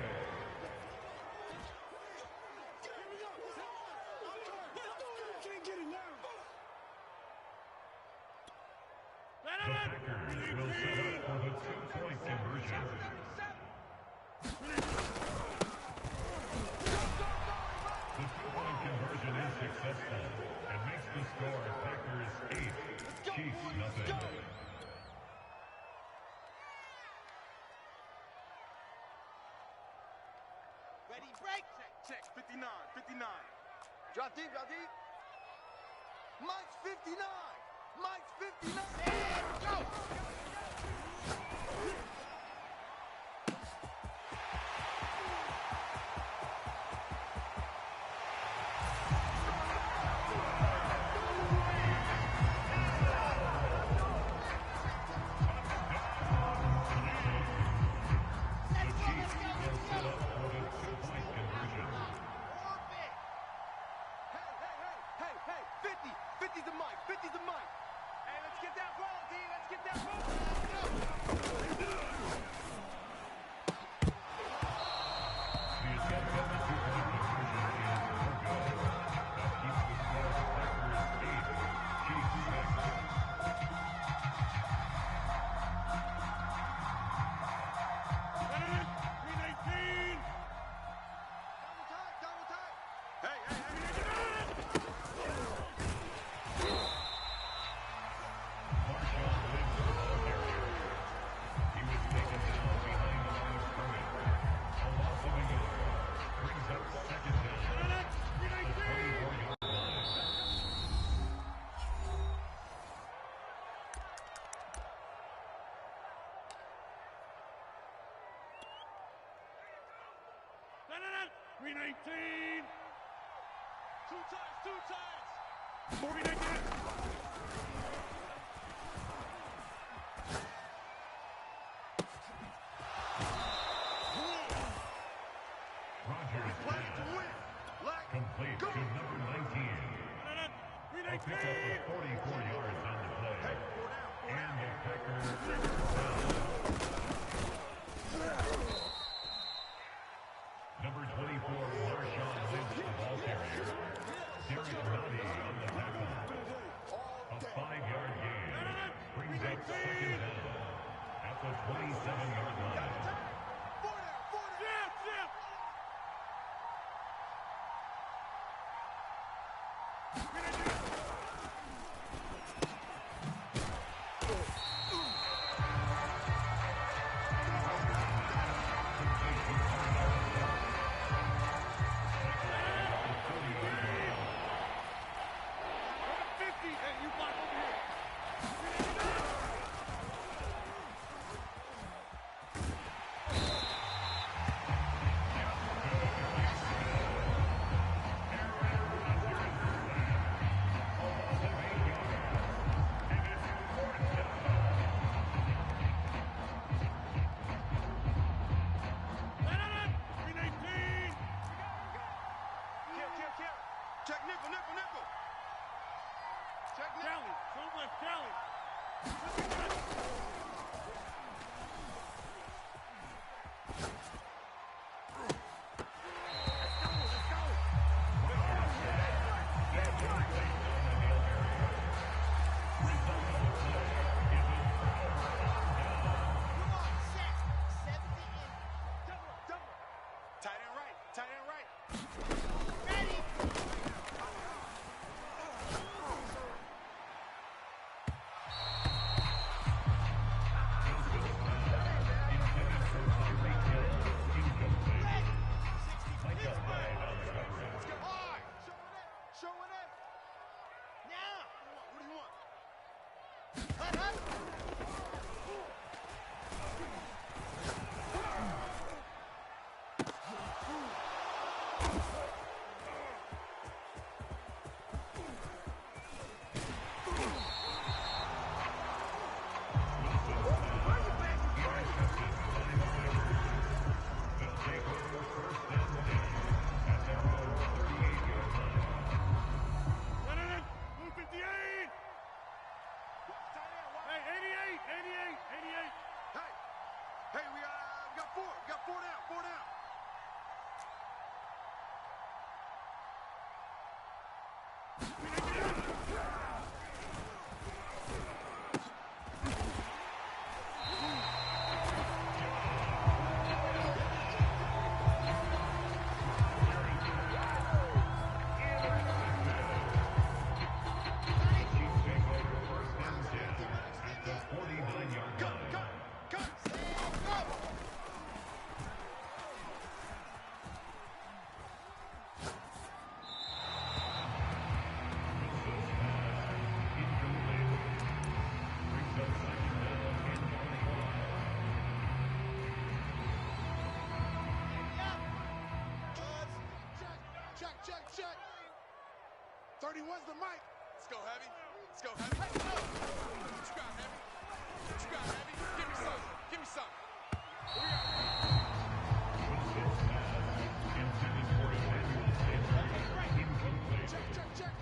The Packers will set up for the two-point conversion. The two-point conversion is successful and makes the score Packers 8, Chiefs nothing. Ready, break. Check. 59. Drop deep. Mike's 59. And go. The Chiefs will set up for the two-point conversion. Hey, 50's the mic. Hey, let's get that ball, D. Let's go. The attempt at the two-point conversion is no good. That keeps the score Packers 8, Chiefs 319. Double time. Hey. Marshawn Lynch, the ball carrier. He was taken down behind the line of scrimmage. A loss of a yard. Brings up second down at the 24-yard line. No. 319. Two times. 319. Rodgers pass. Complete to number 19. A pickup of 44 yards on the play. And the Packers down. Number 24, Marshawn Lynch, the ball carrier. Derek Noddy on the tackle. A 5-yard gain. Brings up second down at the 27-yard line. Check nickel. Check nickel. Kelly. Don't let Kelly. check. 31's the mic. Let's go, Heavy. Let's go, Heavy. What you got, Heavy? What you got, Heavy? Give me some. Give me some.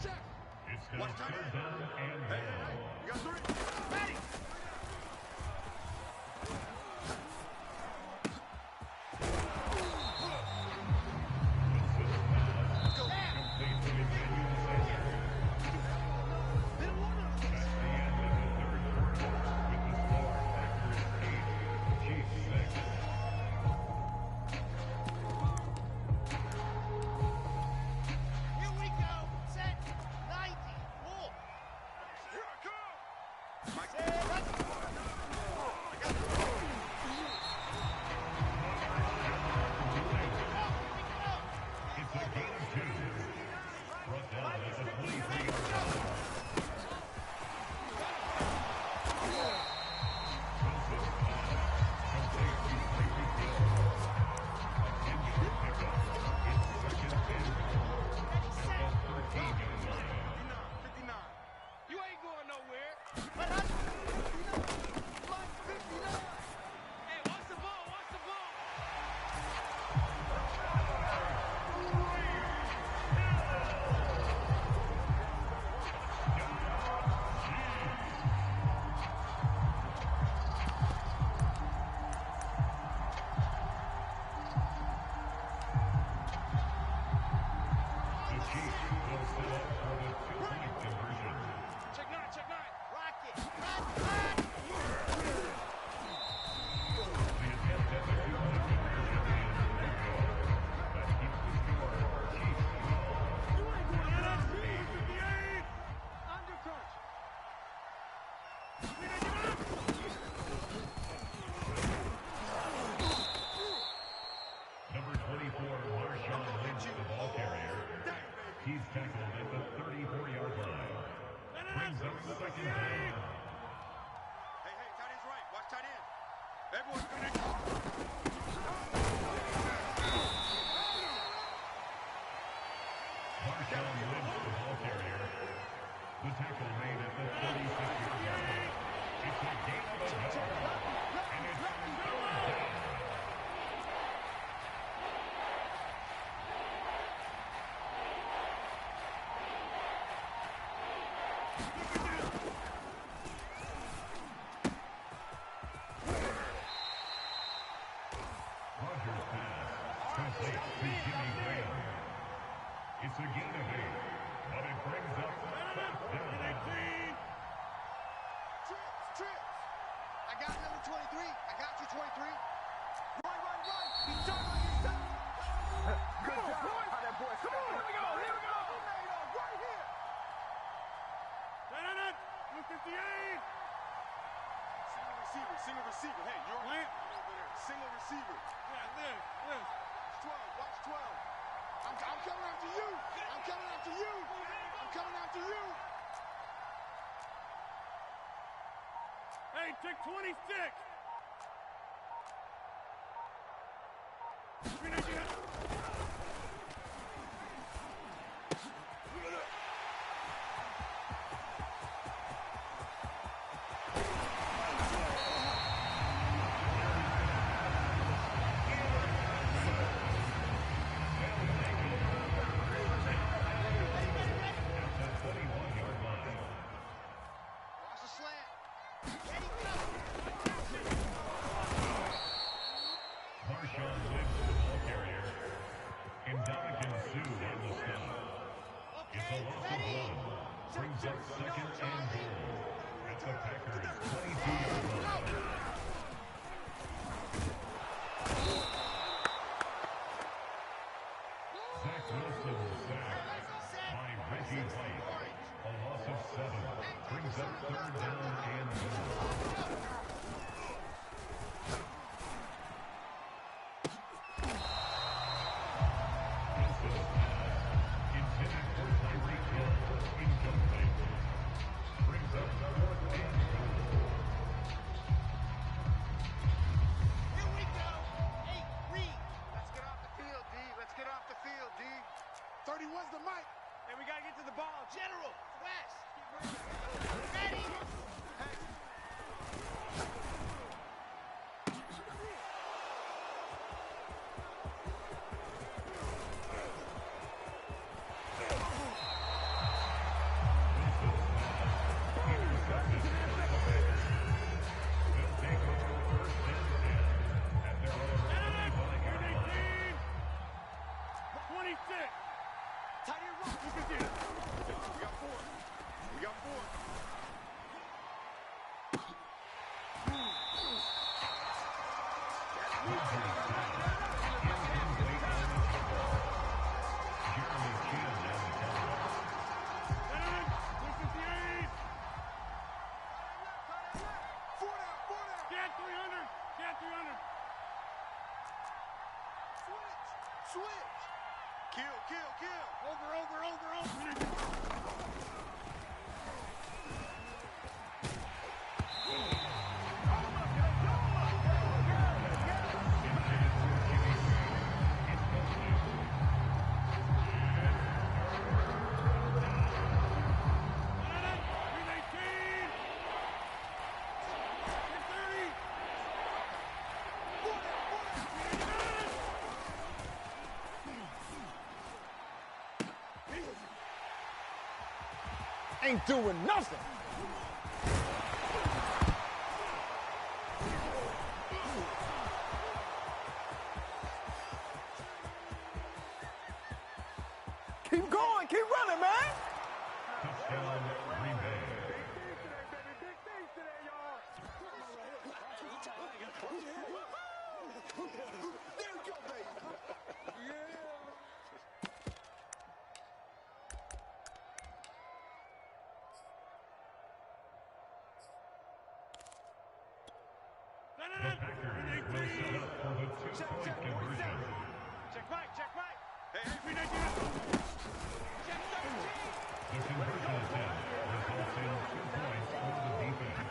Check. It's now third down and goal. You got 3. Ready. He's tackled at the 34-yard line. Brings up second down. Hey, tight end's right. Watch tight end. Everyone's going to... Marshawn Lynch, the ball carrier. The tackle made at the 36-yard line. It's a gain of a yard. And it's third down. Rogers pass. Complete to Jimmy Graham. It's a gain of 8, but it brings up fourth down. Trips. I got number 23. I got you, 23. Run. He's shot on yourself. Good job. How that boy. Come on. Here we go. Right here. 58. Single receiver. Hey, you're over there. Single receiver. Yeah, this. 12. Watch 12. I'm coming after you. I'm coming after you. Hey, take 26. Marshawn Lynch, the ball carrier. And Dominican Sue on the stop. It's a loss of 1. Brings up second and goal. At the Packers' 22-yard line. Zach Wilson sacked by Reggie White. A loss of 7. Brings up third down and goal. Switch. Kill. Over. Ain't doing nothing. Keep going, keep running, man. Touchdown, Green Bay. There you go, baby. Yeah. The Packers will set up for the two-point conversion. Check right. Hey, check 13. The conversion attempt results in 2 points for the defense.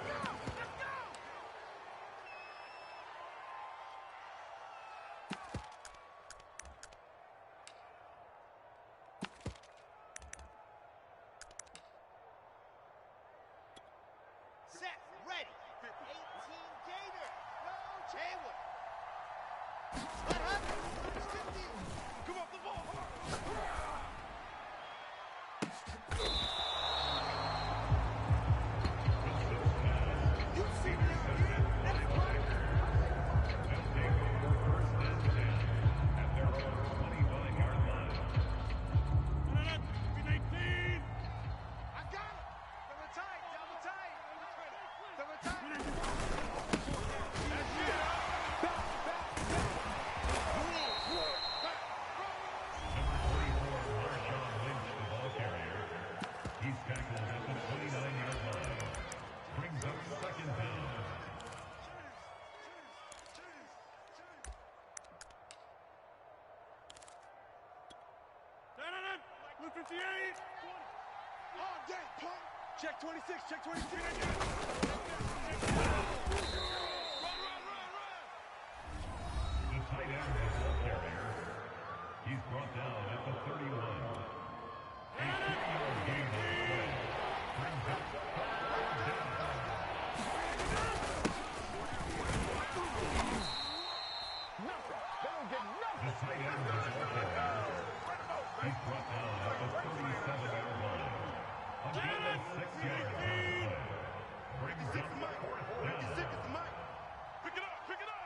Set, ready. 18 Gator. No, Haywood. What happened? It's 50. Come off the ball. You see me out here? That's right. They'll take over first and 10 at their own 25-yard line. I got it. Double tight. Double tight. That's it. Back. Number 44, Marshawn Lynch, the ball carrier. He's tackled at the 29-yard line. Brings up second down. All day, punk. Check 26. The tight end, the ball carrier. He's brought down at the 31. A 2-yard gain on the play. Brings up third down. Nothing. They don't get nothing. The tight end, the ball carrier. He's brought down at the 37-yard line. Again, a 6-yard on the play. Brings up fourth down. Pick it up.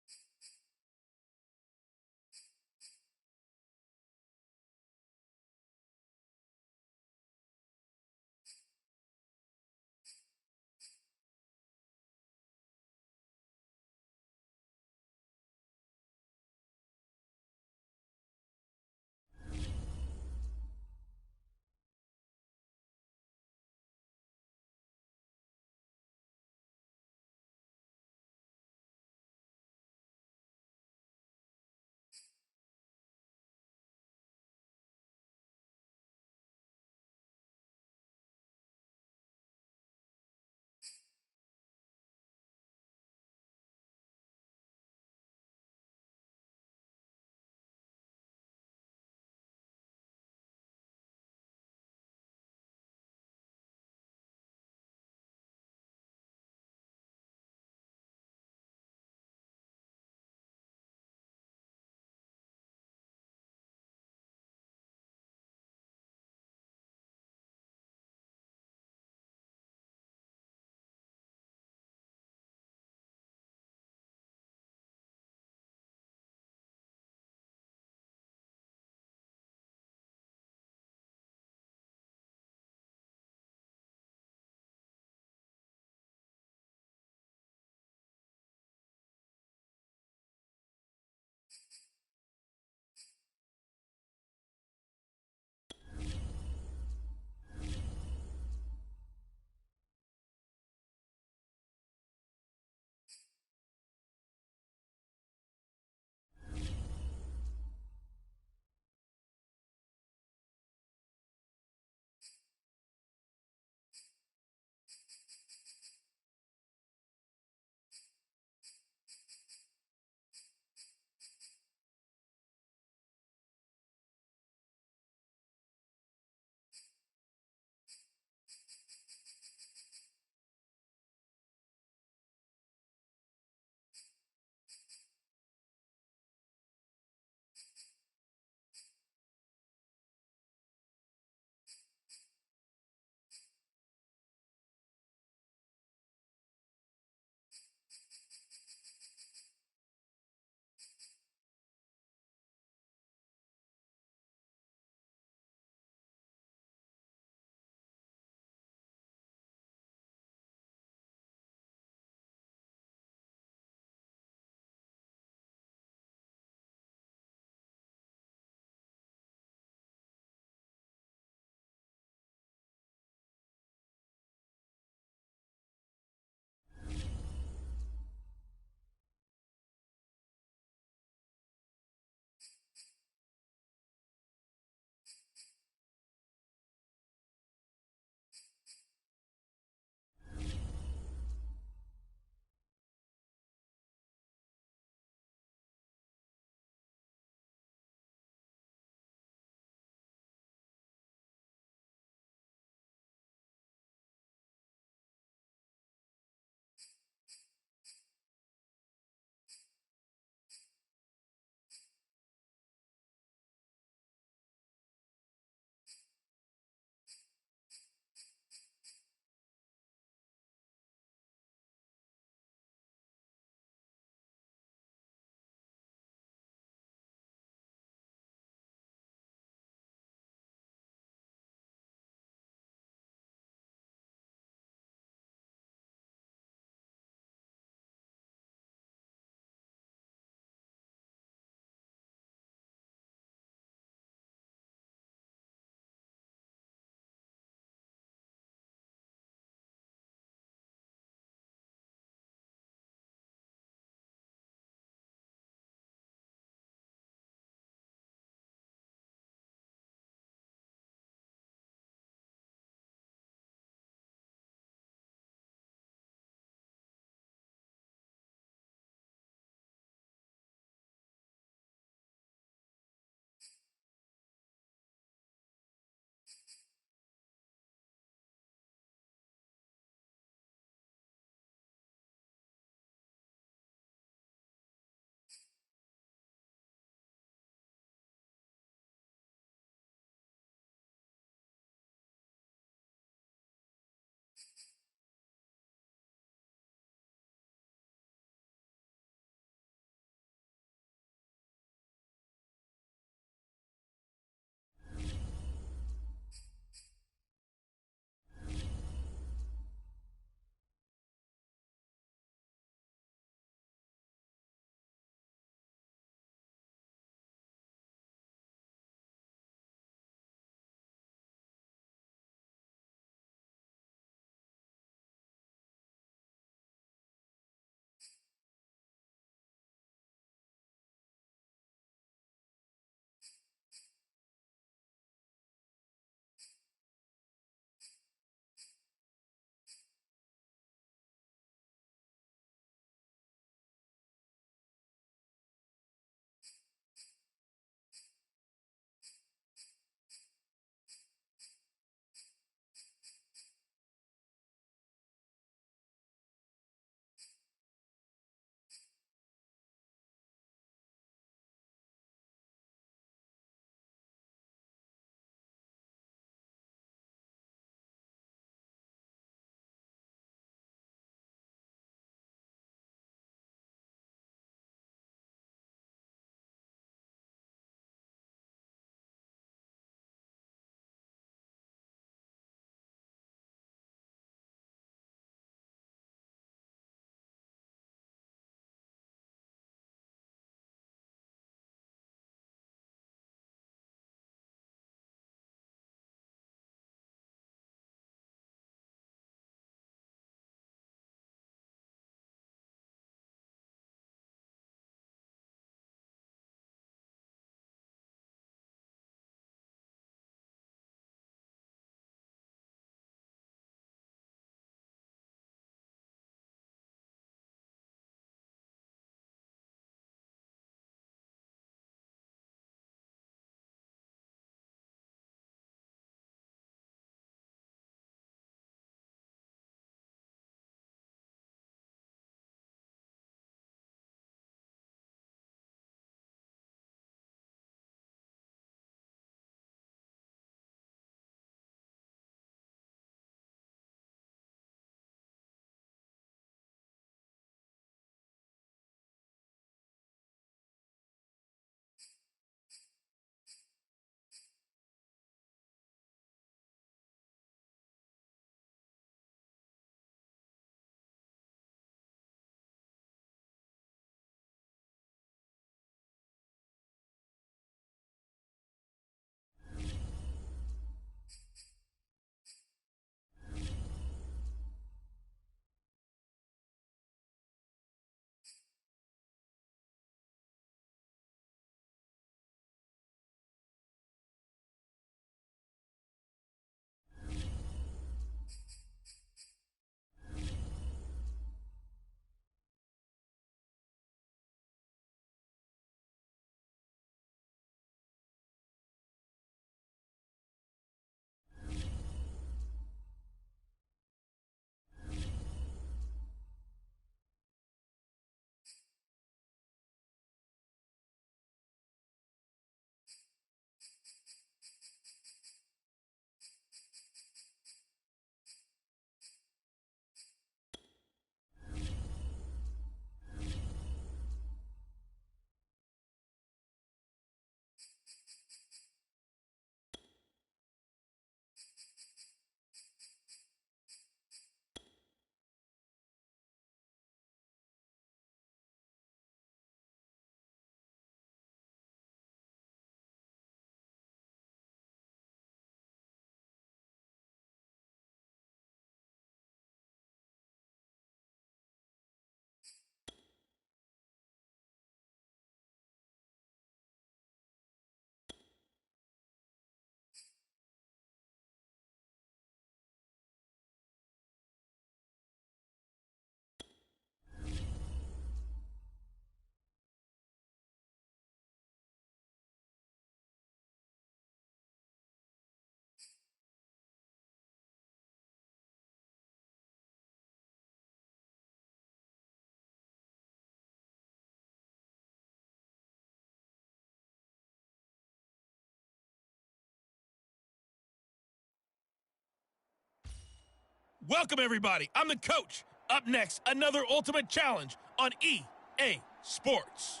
Welcome, everybody. I'm the coach. Up next, another Ultimate Challenge on EA Sports.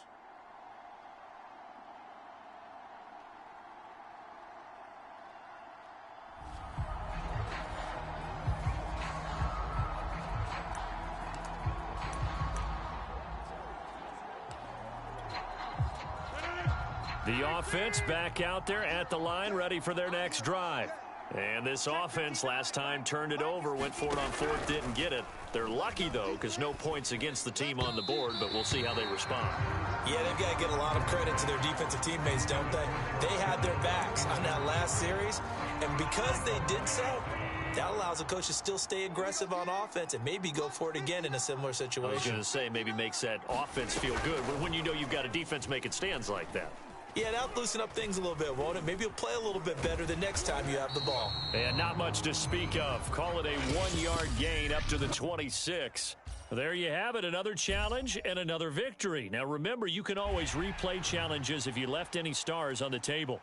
The offense back out there at the line, ready for their next drive. And this offense last time turned it over, went for it on fourth, didn't get it. They're lucky, though, because no points against the team on the board, but we'll see how they respond. Yeah, they've got to get a lot of credit to their defensive teammates, don't they? They had their backs on that last series, and because they did so, that allows the coach to still stay aggressive on offense and maybe go for it again in a similar situation. I was going to say, maybe makes that offense feel good when you know you've got a defense making stands like that. Yeah, that'll loosen up things a little bit, won't it? Maybe you'll play a little bit better the next time you have the ball. And not much to speak of. Call it a 1-yard gain up to the 26. There you have it, another challenge and another victory. Now remember, you can always replay challenges if you left any stars on the table.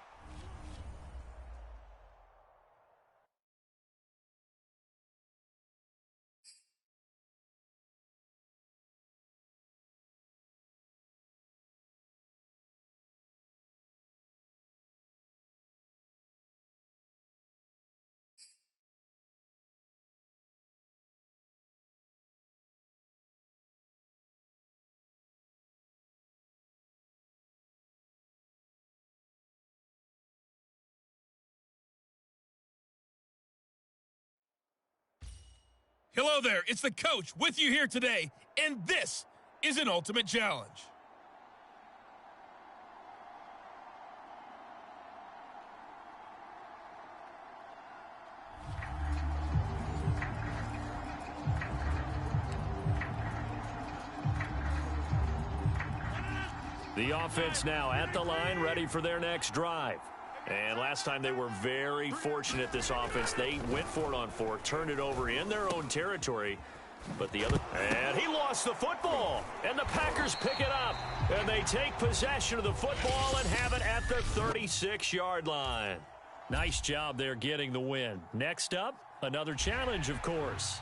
Hello there, it's the coach with you here today, and this is an Ultimate Challenge. The offense now at the line, ready for their next drive. And last time they were very fortunate, this offense. They went for it on fourth, turned it over in their own territory. But the other... And he lost the football. And the Packers pick it up. And they take possession of the football and have it at the 36-yard line. Nice job there getting the win. Next up, another challenge, of course.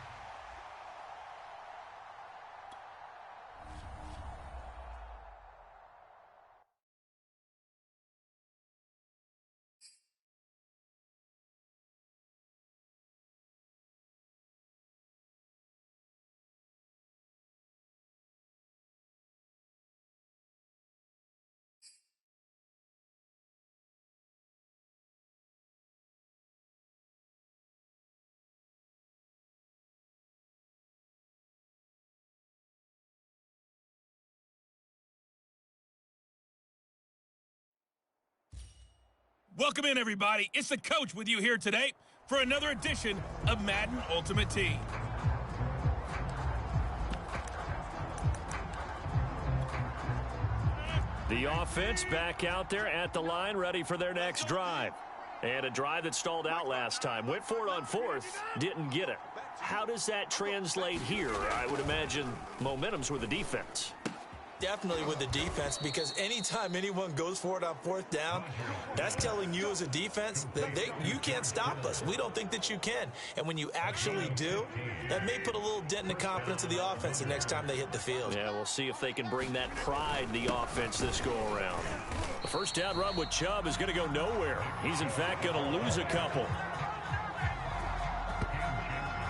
Welcome in, everybody. It's the coach with you here today for another edition of Madden Ultimate Team. The offense back out there at the line, ready for their next drive. And a drive that stalled out last time. Went for it on fourth, didn't get it. How does that translate here? I would imagine momentum's with the defense. Definitely with the defense, because anytime anyone goes for it on fourth down, that's telling you as a defense that you can't stop us. We don't think that you can. And when you actually do, that may put a little dent in the confidence of the offense the next time they hit the field. Yeah, we'll see if they can bring that pride in the offense this go-around. The first down run with Chubb is going to go nowhere. He's, in fact, going to lose a couple.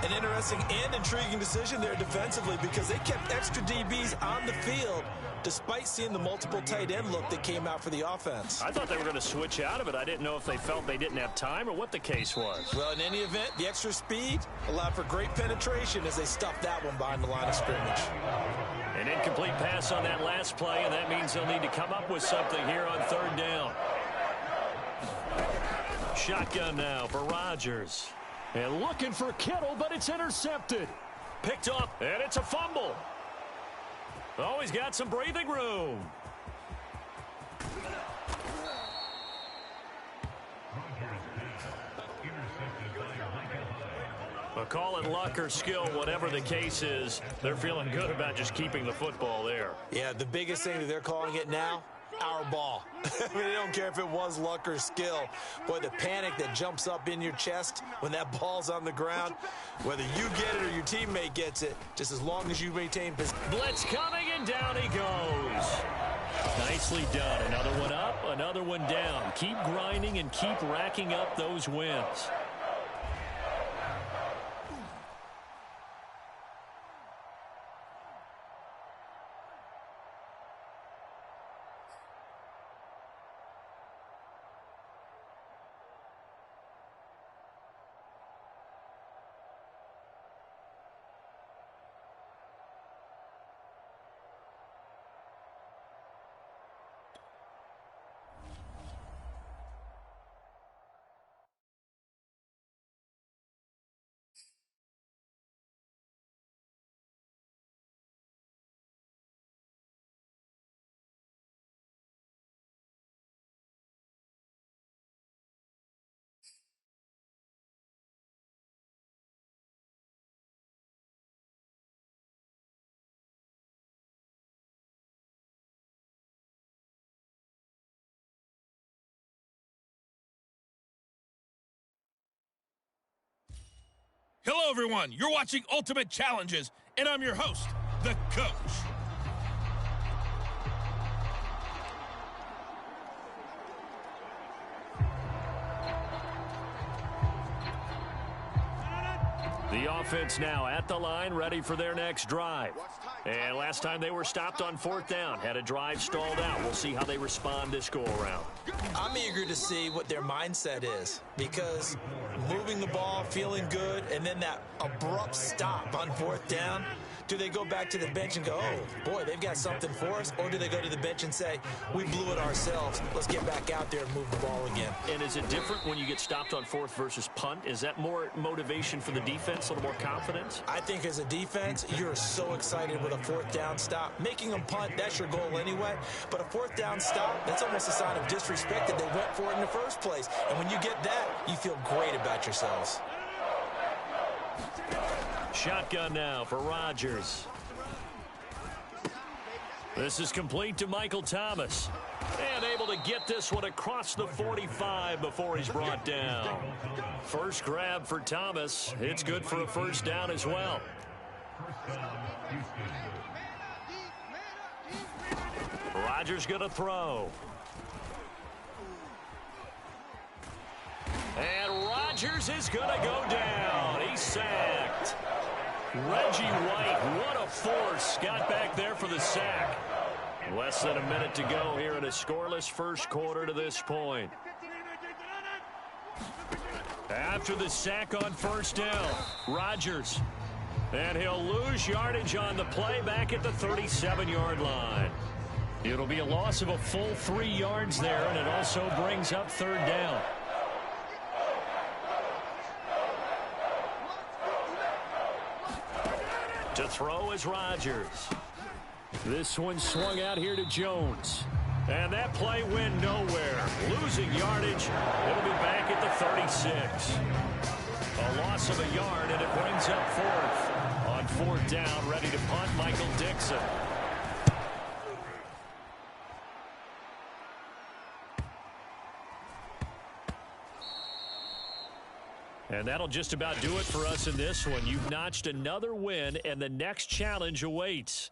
An interesting and intriguing decision there defensively, because they kept extra DBs on the field despite seeing the multiple tight end look that came out for the offense. I thought they were going to switch out of it. I didn't know if they felt they didn't have time or what the case was. Well, in any event, the extra speed allowed for great penetration as they stuffed that one behind the line of scrimmage. An incomplete pass on that last play, and that means they'll need to come up with something here on third down. Shotgun now for Rodgers. And looking for Kittle, but it's intercepted. Picked up, and it's a fumble. Oh, he's got some breathing room. But call it luck or skill, whatever the case is, they're feeling good about just keeping the football there. Yeah, the biggest thing that they're calling it now our ball. I mean, I don't care if it was luck or skill. Boy, the panic that jumps up in your chest when that ball's on the ground, whether you get it or your teammate gets it, just as long as you maintain possession. Blitz coming, and down he goes. Nicely done. Another one up, another one down. Keep grinding and keep racking up those wins. Hello, everyone. You're watching Ultimate Challenges, and I'm your host, the Coach. The offense now at the line, ready for their next drive. And last time they were stopped on 4th down, had a drive stalled out. We'll see how they respond this go-around. I'm eager to see what their mindset is, because moving the ball, feeling good, and then that abrupt stop on 4th down, do they go back to the bench and go, oh, boy, they've got something for us? Or do they go to the bench and say, we blew it ourselves, let's get back out there and move the ball again? And is it different when you get stopped on 4th versus punt? Is that more motivation for the defense, a little more confidence? I think as a defense, you're so excited with a 4th down stop. Making them punt, that's your goal anyway. But a 4th down stop, that's almost a sign of disrespect that they went for it in the first place. And when you get that, you feel great about yourselves. Shotgun now for Rodgers. This is complete to Michael Thomas. And able to get this one across the 45 before he's brought down. First grab for Thomas. It's good for a first down as well. Rodgers going to throw. And Rodgers is going to go down. He's sacked. Reggie White, what a force. Got back there for the sack. Less than a minute to go here in a scoreless first quarter to this point. After the sack on first down, Rodgers. And he'll lose yardage on the play back at the 37-yard line. It'll be a loss of a full 3 yards there, and it also brings up 3rd down. To throw is Rodgers. This one swung out here to Jones. And that play went nowhere. Losing yardage. It'll be back at the 36. A loss of a yard, and it brings up 4th. On 4th down, ready to punt, Michael Dixon. And that'll just about do it for us in this one. You've notched another win, and the next challenge awaits.